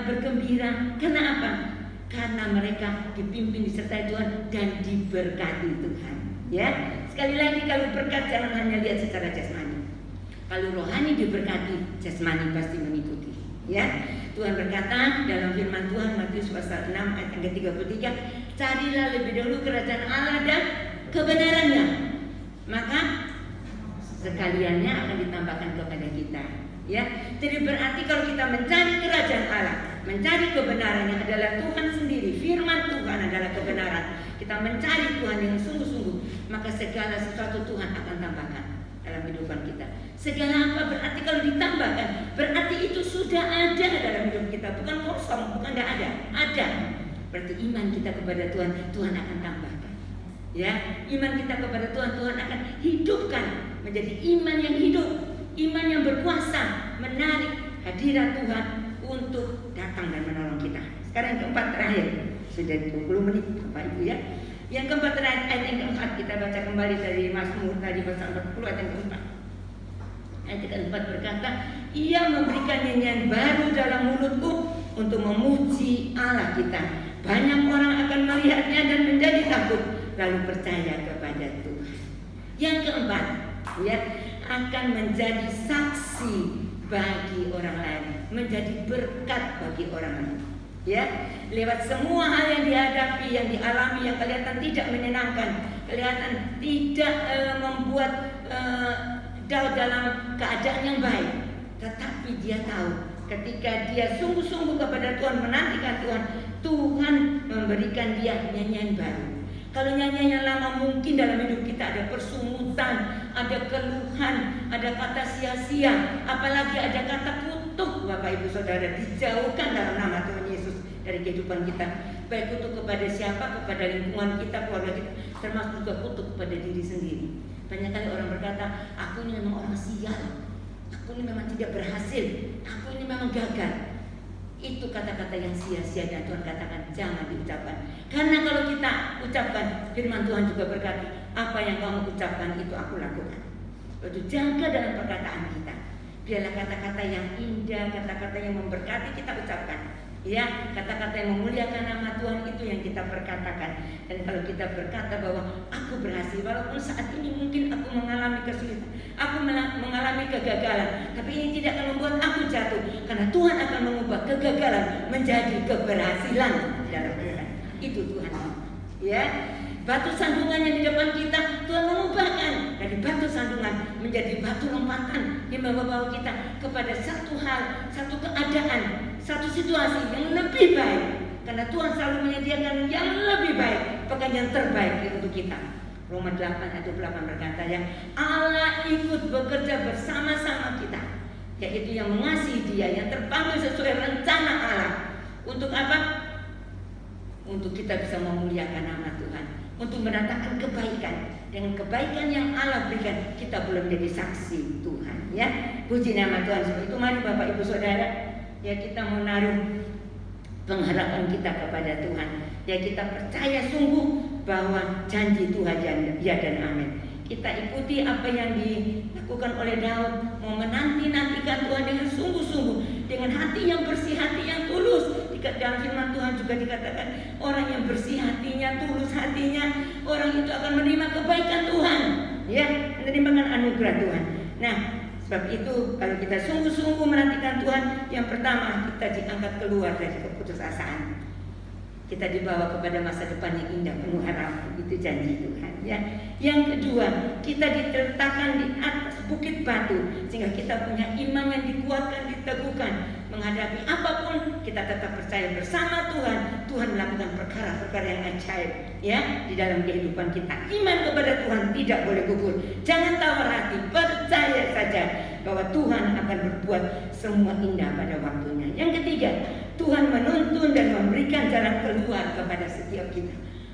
bergembira. Karena apa? Karena mereka dipimpin, disertai Tuhan dan diberkati Tuhan. Ya, sekali lagi, kalau berkat jangan hanya lihat secara jasmani. Kalau rohani diberkati, jasmani pasti mengikuti. Ya, Tuhan berkata dalam firman Tuhan Matius pasal 6 ayat yang ke-33, carilah lebih dahulu kerajaan Allah dan kebenarannya, maka sekaliannya akan ditambahkan kepada kita. Ya, jadi berarti kalau kita mencari kerajaan Allah, mencari kebenaran yang adalah Tuhan sendiri, firman Tuhan adalah kebenaran, kita mencari Tuhan yang sungguh-sungguh, maka segala sesuatu Tuhan akan tambahkan dalam kehidupan kita. Segala apa berarti kalau ditambahkan, berarti itu sudah ada dalam hidup kita, bukan kosong, bukan tidak ada. Berarti iman kita kepada Tuhan, Tuhan akan tambahkan. Ya, iman kita kepada Tuhan, Tuhan akan hidupkan menjadi iman yang hidup, iman yang berkuasa, menarik hadirat Tuhan untuk datang dan menolong kita. Sekarang yang keempat terakhir, sudah 20 menit Bapak Ibu ya. Yang keempat terakhir, ayat yang keempat, kita baca kembali dari Mazmur tadi pasal 40 ayat yang keempat. Ayat yang keempat berkata, Ia memberikan nyanyian baru dalam mulutku untuk memuji Allah kita. Banyak orang akan melihatnya dan menjadi takut, lalu percaya kepada Tuhan. Yang keempat, ya, akan menjadi saksi bagi orang lain, menjadi berkat bagi orang lain. Ya, lewat semua hal yang dihadapi, yang dialami, yang kelihatan tidak menyenangkan, kelihatan tidak membuat Daud dalam keadaan yang baik, tetapi dia tahu ketika dia sungguh-sungguh kepada Tuhan, menantikan Tuhan, Tuhan memberikan dia nyanyian baru. Kalau nyanyian yang lama mungkin dalam hidup kita ada persumutan, ada keluhan, ada kata sia-sia, apalagi ada kata kutuk. Bapak Ibu Saudara, dijauhkan dalam nama Tuhan Yesus dari kehidupan kita. Baik kutuk kepada siapa, kepada lingkungan kita, keluarga kita, termasuk juga kutuk kepada diri sendiri. Banyak kali orang berkata, aku ini memang orang sial, aku ini memang tidak berhasil, aku ini memang gagal. Itu kata-kata yang sia-sia dan Tuhan katakan jangan diucapkan. Karena kalau kita ucapkan, firman Tuhan juga berkata, apa yang kamu ucapkan itu aku lakukan. Lalu jaga dalam perkataan kita. Biarlah kata-kata yang indah, kata-kata yang memberkati kita ucapkan. Ya, kata-kata yang memuliakan nama Tuhan itu yang kita perkatakan. Dan kalau kita berkata bahwa aku berhasil, walaupun saat ini mungkin aku mengalami kesulitan, aku mengalami kegagalan, tapi ini tidak akan membuat aku jatuh, karena Tuhan akan mengubah kegagalan menjadi keberhasilan dalam kita. Itu Tuhan. Ya, batu sandungan yang di depan kita, Tuhan mengubahkan dari batu sandungan menjadi batu lompatan yang membawa kita kepada satu hal, satu keadaan, satu situasi yang lebih baik. Karena Tuhan selalu menyediakan yang lebih baik, bahkan yang terbaik untuk kita. Roma 8 ayat 28 berkata, ya, Allah ikut bekerja bersama-sama kita, yaitu yang mengasihi Dia, yang terpanggil sesuai rencana Allah. Untuk apa? Untuk kita bisa memuliakan nama Tuhan, untuk mendatangkan kebaikan. Dengan kebaikan yang Allah berikan, kita boleh menjadi saksi Tuhan. Ya, puji nama Tuhan. Sebab itu mari Bapak Ibu Saudara, ya, kita menaruh pengharapan kita kepada Tuhan. Ya, kita percaya sungguh bahwa janji Tuhan ya dan amin. Kita ikuti apa yang dilakukan oleh Daud, mau menanti-nantikan Tuhan dengan sungguh-sungguh, dengan hati yang bersih, hati yang tulus. Dalam firman Tuhan juga dikatakan, orang yang bersih hatinya, tulus hatinya, orang itu akan menerima kebaikan Tuhan, ya, menerima anugerah Tuhan. Nah, sebab itu kalau kita sungguh-sungguh menantikan Tuhan, yang pertama kita diangkat keluar dari keputusasaan. kita dibawa kepada masa depan yang indah penuh harapan. Itu janji Tuhan ya. Yang kedua, kita diletakkan di atas bukit batu sehingga kita punya iman yang dikuatkan, diteguhkan. Menghadapi apapun kita tetap percaya bersama Tuhan. Tuhan melakukan perkara-perkara yang ajaib ya di dalam kehidupan kita. Iman kepada Tuhan tidak boleh gugur. Jangan tawar hati, percaya saja bahwa Tuhan akan berbuat semua indah pada waktunya. Yang ketiga, Tuhan menuntun dan memberikan jalan keluar kepada setiap kita.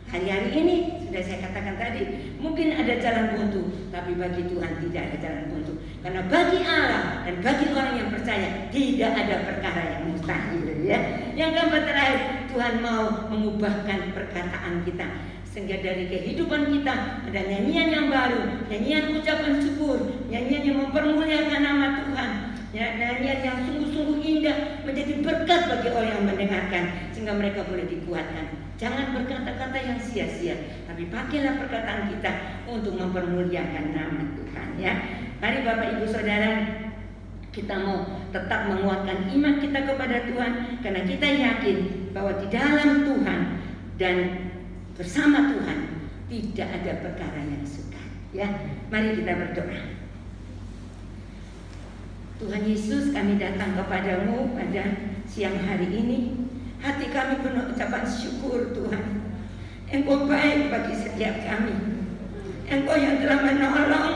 Hari-hari ini sudah saya katakan tadi, mungkin ada jalan buntu, tapi bagi Tuhan tidak ada jalan buntu. Karena bagi Allah dan bagi orang yang percaya tidak ada perkara yang mustahil ya. Yang keempat terakhir, Tuhan mau mengubahkan perkataan kita sehingga dari kehidupan kita ada nyanyian yang baru, nyanyian ucapan syukur, nyanyian yang mempermuliakan nama Tuhan. Ya, nyanyian yang sungguh-sungguh indah menjadi berkat bagi orang yang mendengarkan sehingga mereka boleh dikuatkan. Jangan berkata-kata yang sia-sia, tapi pakailah perkataan kita untuk mempermuliakan nama Tuhan ya. Mari Bapak Ibu Saudara, kita mau tetap menguatkan iman kita kepada Tuhan karena kita yakin bahwa di dalam Tuhan dan bersama Tuhan tidak ada perkara yang sukar ya. Mari kita berdoa. Tuhan Yesus, kami datang kepadamu pada siang hari ini. Hati kami penuh ucapan syukur Tuhan. Engkau baik bagi setiap kami. Engkau yang telah menolong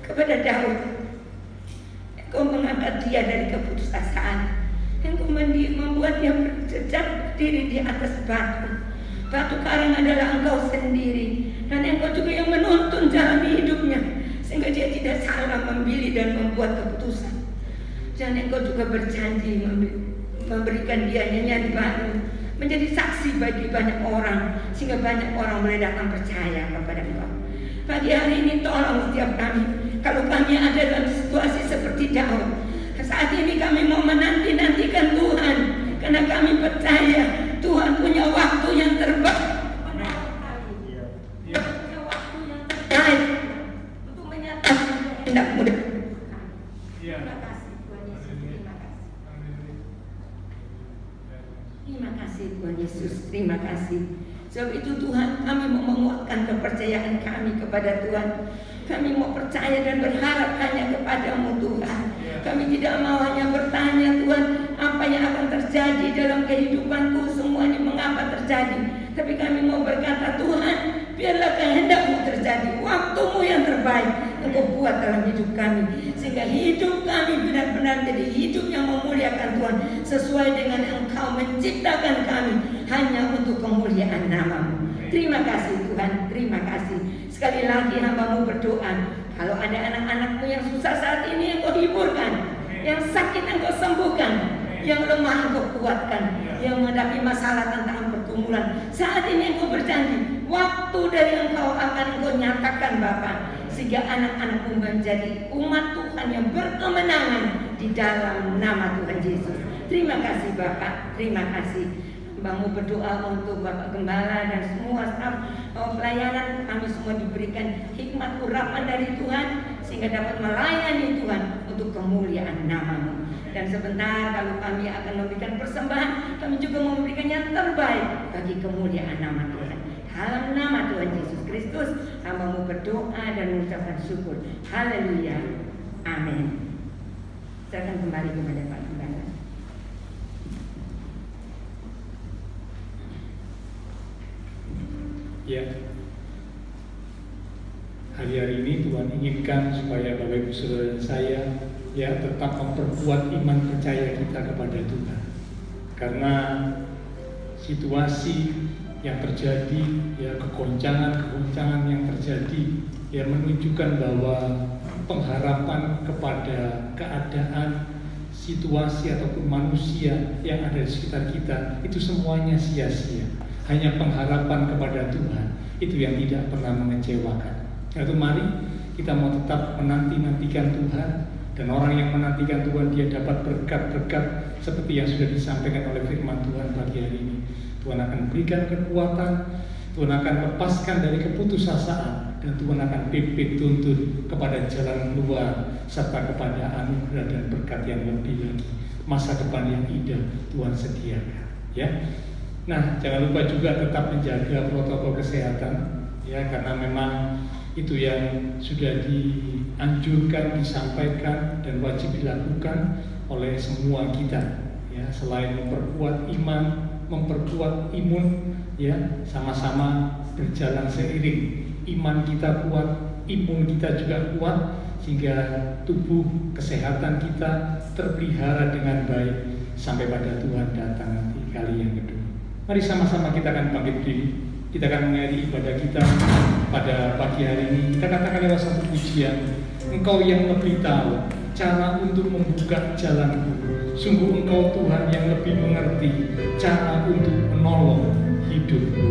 kepada Daud. Engkau mengangkat dia dari keputusasaan. Engkau membuat dia berjejak berdiri di atas batu. Batu karang adalah Engkau sendiri. Dan Engkau juga yang menuntun jalan hidupnya sehingga dia tidak salah memilih dan membuat keputusan. Dan Engkau juga berjanji memberikan dia nyanyian baru, menjadi saksi bagi banyak orang sehingga banyak orang boleh datang percaya kepada Engkau. Pagi hari ini tolong setiap kami, kalau kami ada dalam situasi seperti Daud, saat ini kami mau menanti-nantikan Tuhan karena kami percaya Tuhan punya waktu yang terbaik. Untuk menyatakan tidak mudah. Terima kasih Tuhan Yesus, terima kasih. Terima kasih Tuhan Yesus, terima kasih. Sebab itu Tuhan, kami mau menguatkan kepercayaan kami kepada Tuhan. Kami mau percaya dan berharap hanya kepadamu Tuhan. Kami tidak mau hanya bertanya Tuhan, apa yang akan terjadi dalam kehidupanku, semuanya mengapa terjadi. Tapi kami mau berkata, Tuhan, biarlah kehendakmu terjadi, waktumu yang terbaik Engkau buat dalam hidup kami, sehingga hidup kami benar-benar jadi hidup yang memuliakan Tuhan, sesuai dengan Engkau menciptakan kami hanya untuk kemuliaan nama-Mu. Terima kasih Tuhan, terima kasih. Sekali lagi hamba-Mu berdoa, kalau ada anak-anak-Mu yang susah saat ini, Engkau hiburkan, yang sakit Engkau sembuhkan, yang lemah Engkau kuatkan, yang menghadapi masalah tentang pergumulan. Saat ini Engkau berjanji, waktu dari Engkau akan Engkau nyatakan Bapa, sehingga anak-anak-Mu menjadi umat Tuhan yang berkemenangan di dalam nama Tuhan Yesus. Terima kasih Bapak, terima kasih. Hamba-Mu berdoa untuk Bapak Gembala dan semua staf pelayanan, kami semua diberikan hikmat urapan dari Tuhan sehingga dapat melayani Tuhan untuk kemuliaan nama-Mu. Dan sebentar kalau kami akan memberikan persembahan, kami juga memberikan yang terbaik bagi kemuliaan nama Tuhan. Dalam nama Tuhan Yesus Kristus, hamba-Mu berdoa dan mengucapkan syukur. Haleluya. Amin. Saya akan kembali kepada Pak Gembala. Ya, hari-hari ini Tuhan inginkan supaya Bapak Ibu Saudara dan saya ya tetap memperkuat iman percaya kita kepada Tuhan. Karena situasi yang terjadi, ya kegoncangan yang terjadi, ya menunjukkan bahwa pengharapan kepada keadaan, situasi ataupun manusia yang ada di sekitar kita itu semuanya sia-sia. Hanya pengharapan kepada Tuhan itu yang tidak pernah mengecewakan. Yaitu mari kita mau tetap menanti-nantikan Tuhan, dan orang yang menantikan Tuhan dia dapat berkat-berkat seperti yang sudah disampaikan oleh firman Tuhan pagi hari ini. Tuhan akan berikan kekuatan, Tuhan akan lepaskan dari keputusasaan, dan Tuhan akan pimpin tuntun kepada jalan keluar serta kepada anugerah dan berkat yang lebih lagi. Masa depan yang indah Tuhan sediakan. Ya. Nah, jangan lupa juga tetap menjaga protokol kesehatan, ya, karena memang itu yang sudah dianjurkan, disampaikan, dan wajib dilakukan oleh semua kita. Ya, selain memperkuat iman, memperkuat imun, ya, sama-sama berjalan seiring. Iman kita kuat, imun kita juga kuat, sehingga tubuh kesehatan kita terpelihara dengan baik sampai pada Tuhan datang nanti kali yang kedua. Mari sama-sama kita akan bangkit diri. Kita akan mengakhiri ibadah kita pada pagi hari ini. Kita katakan lewat satu pujian, Engkau yang lebih tahu cara untuk membuka jalanku. Sungguh Engkau Tuhan yang lebih mengerti cara untuk menolong hidupku.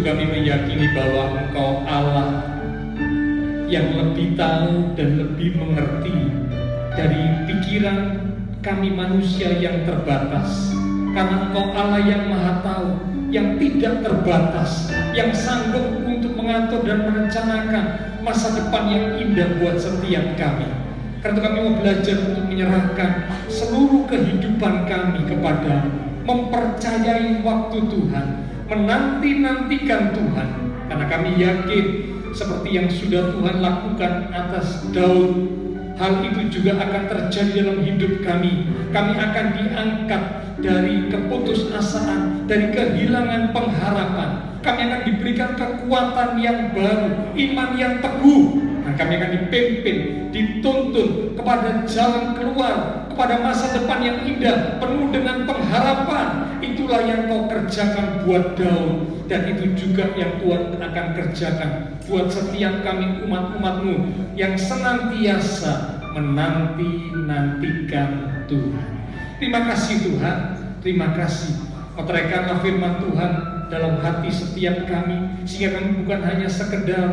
Kami meyakini bahwa Engkau Allah yang lebih tahu dan lebih mengerti dari pikiran kami manusia yang terbatas. Karena Engkau Allah yang Maha Tahu, yang tidak terbatas, yang sanggup untuk mengatur dan merencanakan masa depan yang indah buat setiap kami. Karena itu kami mau belajar untuk menyerahkan seluruh kehidupan kami kepada-Mu, mempercayai waktu Tuhan, menanti-nantikan Tuhan, karena kami yakin seperti yang sudah Tuhan lakukan atas Daud, hal itu juga akan terjadi dalam hidup kami. Kami akan diangkat dari keputusasaan, dari kehilangan pengharapan. Kami akan diberikan kekuatan yang baru, iman yang teguh. Dan kami akan dipimpin, dituntun kepada jalan keluar, kepada masa depan yang indah, penuh dengan pengharapan. Itulah yang Kau kerjakan buat Daud, dan itu juga yang Tuhan akan kerjakan buat setiap kami umat-umat-Mu yang senantiasa menanti-nantikan Tuhan. Terima kasih Tuhan, terima kasih. Meteraikanlah firman Tuhan dalam hati setiap kami, sehingga kami bukan hanya sekedar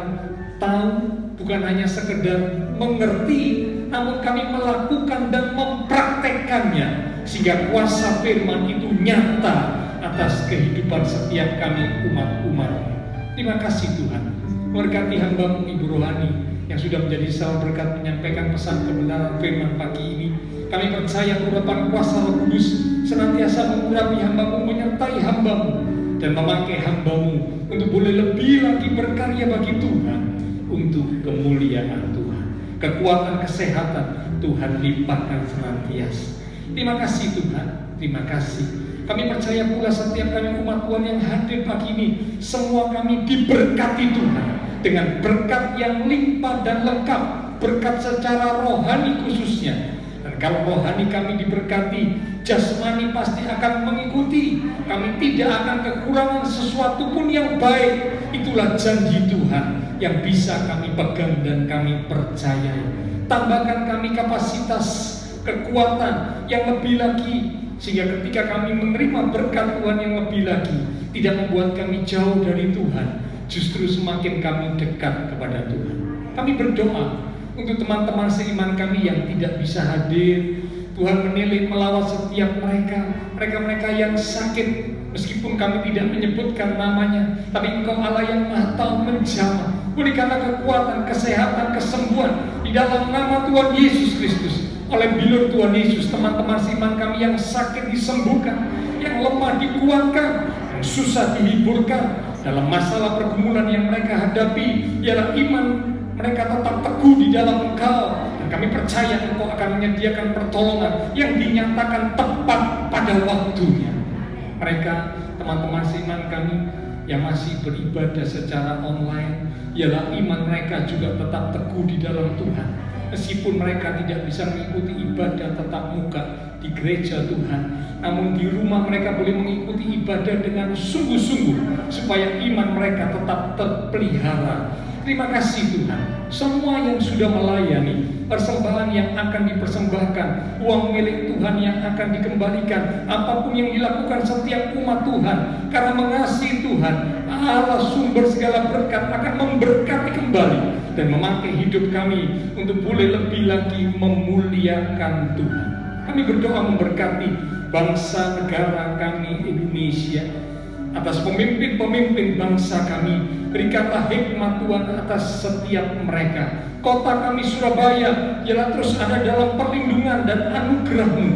tahu, bukan hanya sekedar mengerti, namun kami melakukan dan mempraktekkannya, sehingga kuasa firman itu nyata atas kehidupan setiap kami umat-umat. Terima kasih Tuhan. Berkati hamba-Mu Ibu Rohani yang sudah menjadi salah berkat menyampaikan pesan kebenaran firman pagi ini. Kami percaya urapan kuasa Roh Kudus senantiasa mengurapi hamba-Mu, menyertai hamba-Mu, dan memakai hamba-Mu untuk boleh lebih lagi berkarya bagi Tuhan, untuk kemuliaan Tuhan. Kekuatan kesehatan, Tuhan limpahkan senantiasa. Terima kasih Tuhan, terima kasih. Kami percaya pula setiap kami umat Tuhan yang hadir pagi ini, semua kami diberkati Tuhan dengan berkat yang limpah dan lengkap, berkat secara rohani khususnya. Dan kalau rohani kami diberkati, jasmani pasti akan mengikuti. Kami tidak akan kekurangan sesuatu pun yang baik. Itulah janji Tuhan yang bisa kami pegang dan kami percayai. Tambahkan kami kapasitas, kekuatan yang lebih lagi, sehingga ketika kami menerima berkat Tuhan yang lebih lagi, tidak membuat kami jauh dari Tuhan, justru semakin kami dekat kepada Tuhan. Kami berdoa untuk teman-teman seiman kami yang tidak bisa hadir. Tuhan menilai melawat setiap mereka yang sakit. Meskipun kami tidak menyebutkan namanya, tapi Engkau Allah yang Maha Tahu menjamah. Berikanlah kekuatan, kesehatan, kesembuhan di dalam nama Tuhan Yesus Kristus. Oleh bilur Tuhan Yesus, teman-teman seiman kami yang sakit disembuhkan, yang lemah dikuatkan, yang susah dihiburkan. Dalam masalah pergumulan yang mereka hadapi, ialah iman mereka tetap teguh di dalam Engkau. Dan kami percaya Engkau akan menyediakan pertolongan yang dinyatakan tepat pada waktunya. Mereka, teman-teman seiman kami yang masih beribadah secara online, ialah iman mereka juga tetap teguh di dalam Tuhan. Meskipun mereka tidak bisa mengikuti ibadah tatap muka di gereja Tuhan, namun di rumah mereka boleh mengikuti ibadah dengan sungguh-sungguh, supaya iman mereka tetap terpelihara. Terima kasih Tuhan, semua yang sudah melayani, persembahan yang akan dipersembahkan, uang milik Tuhan yang akan dikembalikan, apapun yang dilakukan setiap umat Tuhan, karena mengasihi Tuhan, Allah sumber segala berkat akan memberkati kembali dan memakai hidup kami untuk boleh lebih lagi memuliakan Tuhan. Kami berdoa memberkati bangsa negara kami Indonesia, atas pemimpin-pemimpin bangsa kami. Berikanlah hikmat Tuhan atas setiap mereka. Kota kami Surabaya ialah terus ada dalam perlindungan dan anugerah-Mu.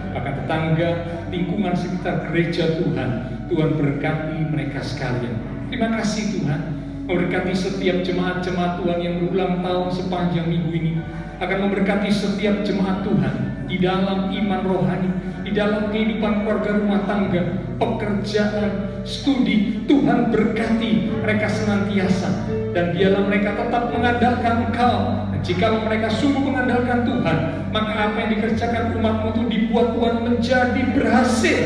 Maka tetangga, lingkungan sekitar gereja Tuhan, Tuhan berkati mereka sekalian. Terima kasih Tuhan. Memberkati setiap jemaat-jemaat Tuhan yang berulang tahun sepanjang minggu ini. Akan memberkati setiap jemaat Tuhan di dalam iman rohani, di dalam kehidupan keluarga rumah tangga, pekerjaan, studi. Tuhan berkati mereka senantiasa, dan biarlah mereka tetap mengandalkan Engkau. Dan jika mereka sungguh mengandalkan Tuhan, maka apa yang dikerjakan umat-Mu itu dibuat Tuhan menjadi berhasil.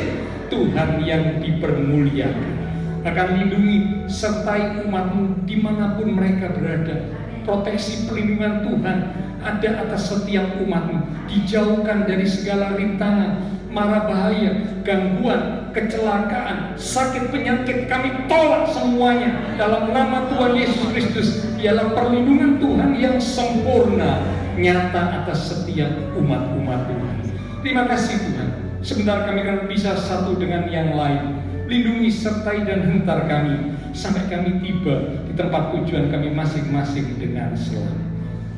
Tuhan yang dipermuliakan. Akan lindungi sertai umat-Mu dimanapun mereka berada. Proteksi perlindungan Tuhan ada atas setiap umat-Mu. Dijauhkan dari segala rintangan, mara bahaya, gangguan, kecelakaan, sakit, penyakit. Kami tolak semuanya dalam nama Tuhan Yesus Kristus. Ialah perlindungan Tuhan yang sempurna nyata atas setiap umat-umat Tuhan. Terima kasih Tuhan. Sebentar kami akan bisa satu dengan yang lain. Lindungi, sertai dan hentar kami sampai kami tiba di tempat tujuan kami masing-masing dengan selamat.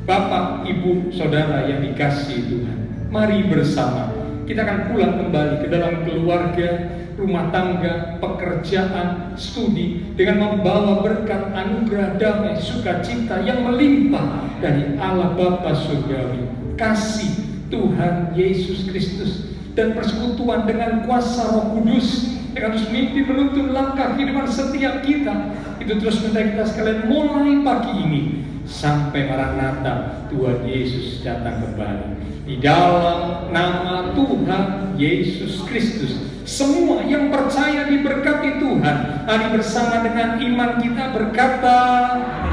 Bapak, Ibu, Saudara yang dikasihi Tuhan, mari bersama kita akan pulang kembali ke dalam keluarga, rumah tangga, pekerjaan, studi, dengan membawa berkat anugerah damai, sukacita yang melimpah dari Allah Bapa Surgawi, kasih Tuhan Yesus Kristus, dan persekutuan dengan kuasa Roh Kudus yang harus mimpi menuntun langkah kehidupan setiap kita. Itu terus menyertai kita sekalian mulai pagi ini sampai Maranatha Tuhan Yesus datang kembali. Di dalam nama Tuhan Yesus Kristus, semua yang percaya diberkati Tuhan. Mari bersama dengan iman kita berkata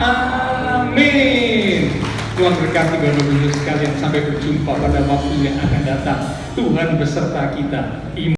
amin. Tuhan berkati Bapak Ibu sekalian. Sampai berjumpa pada waktu yang akan datang. Tuhan beserta kita.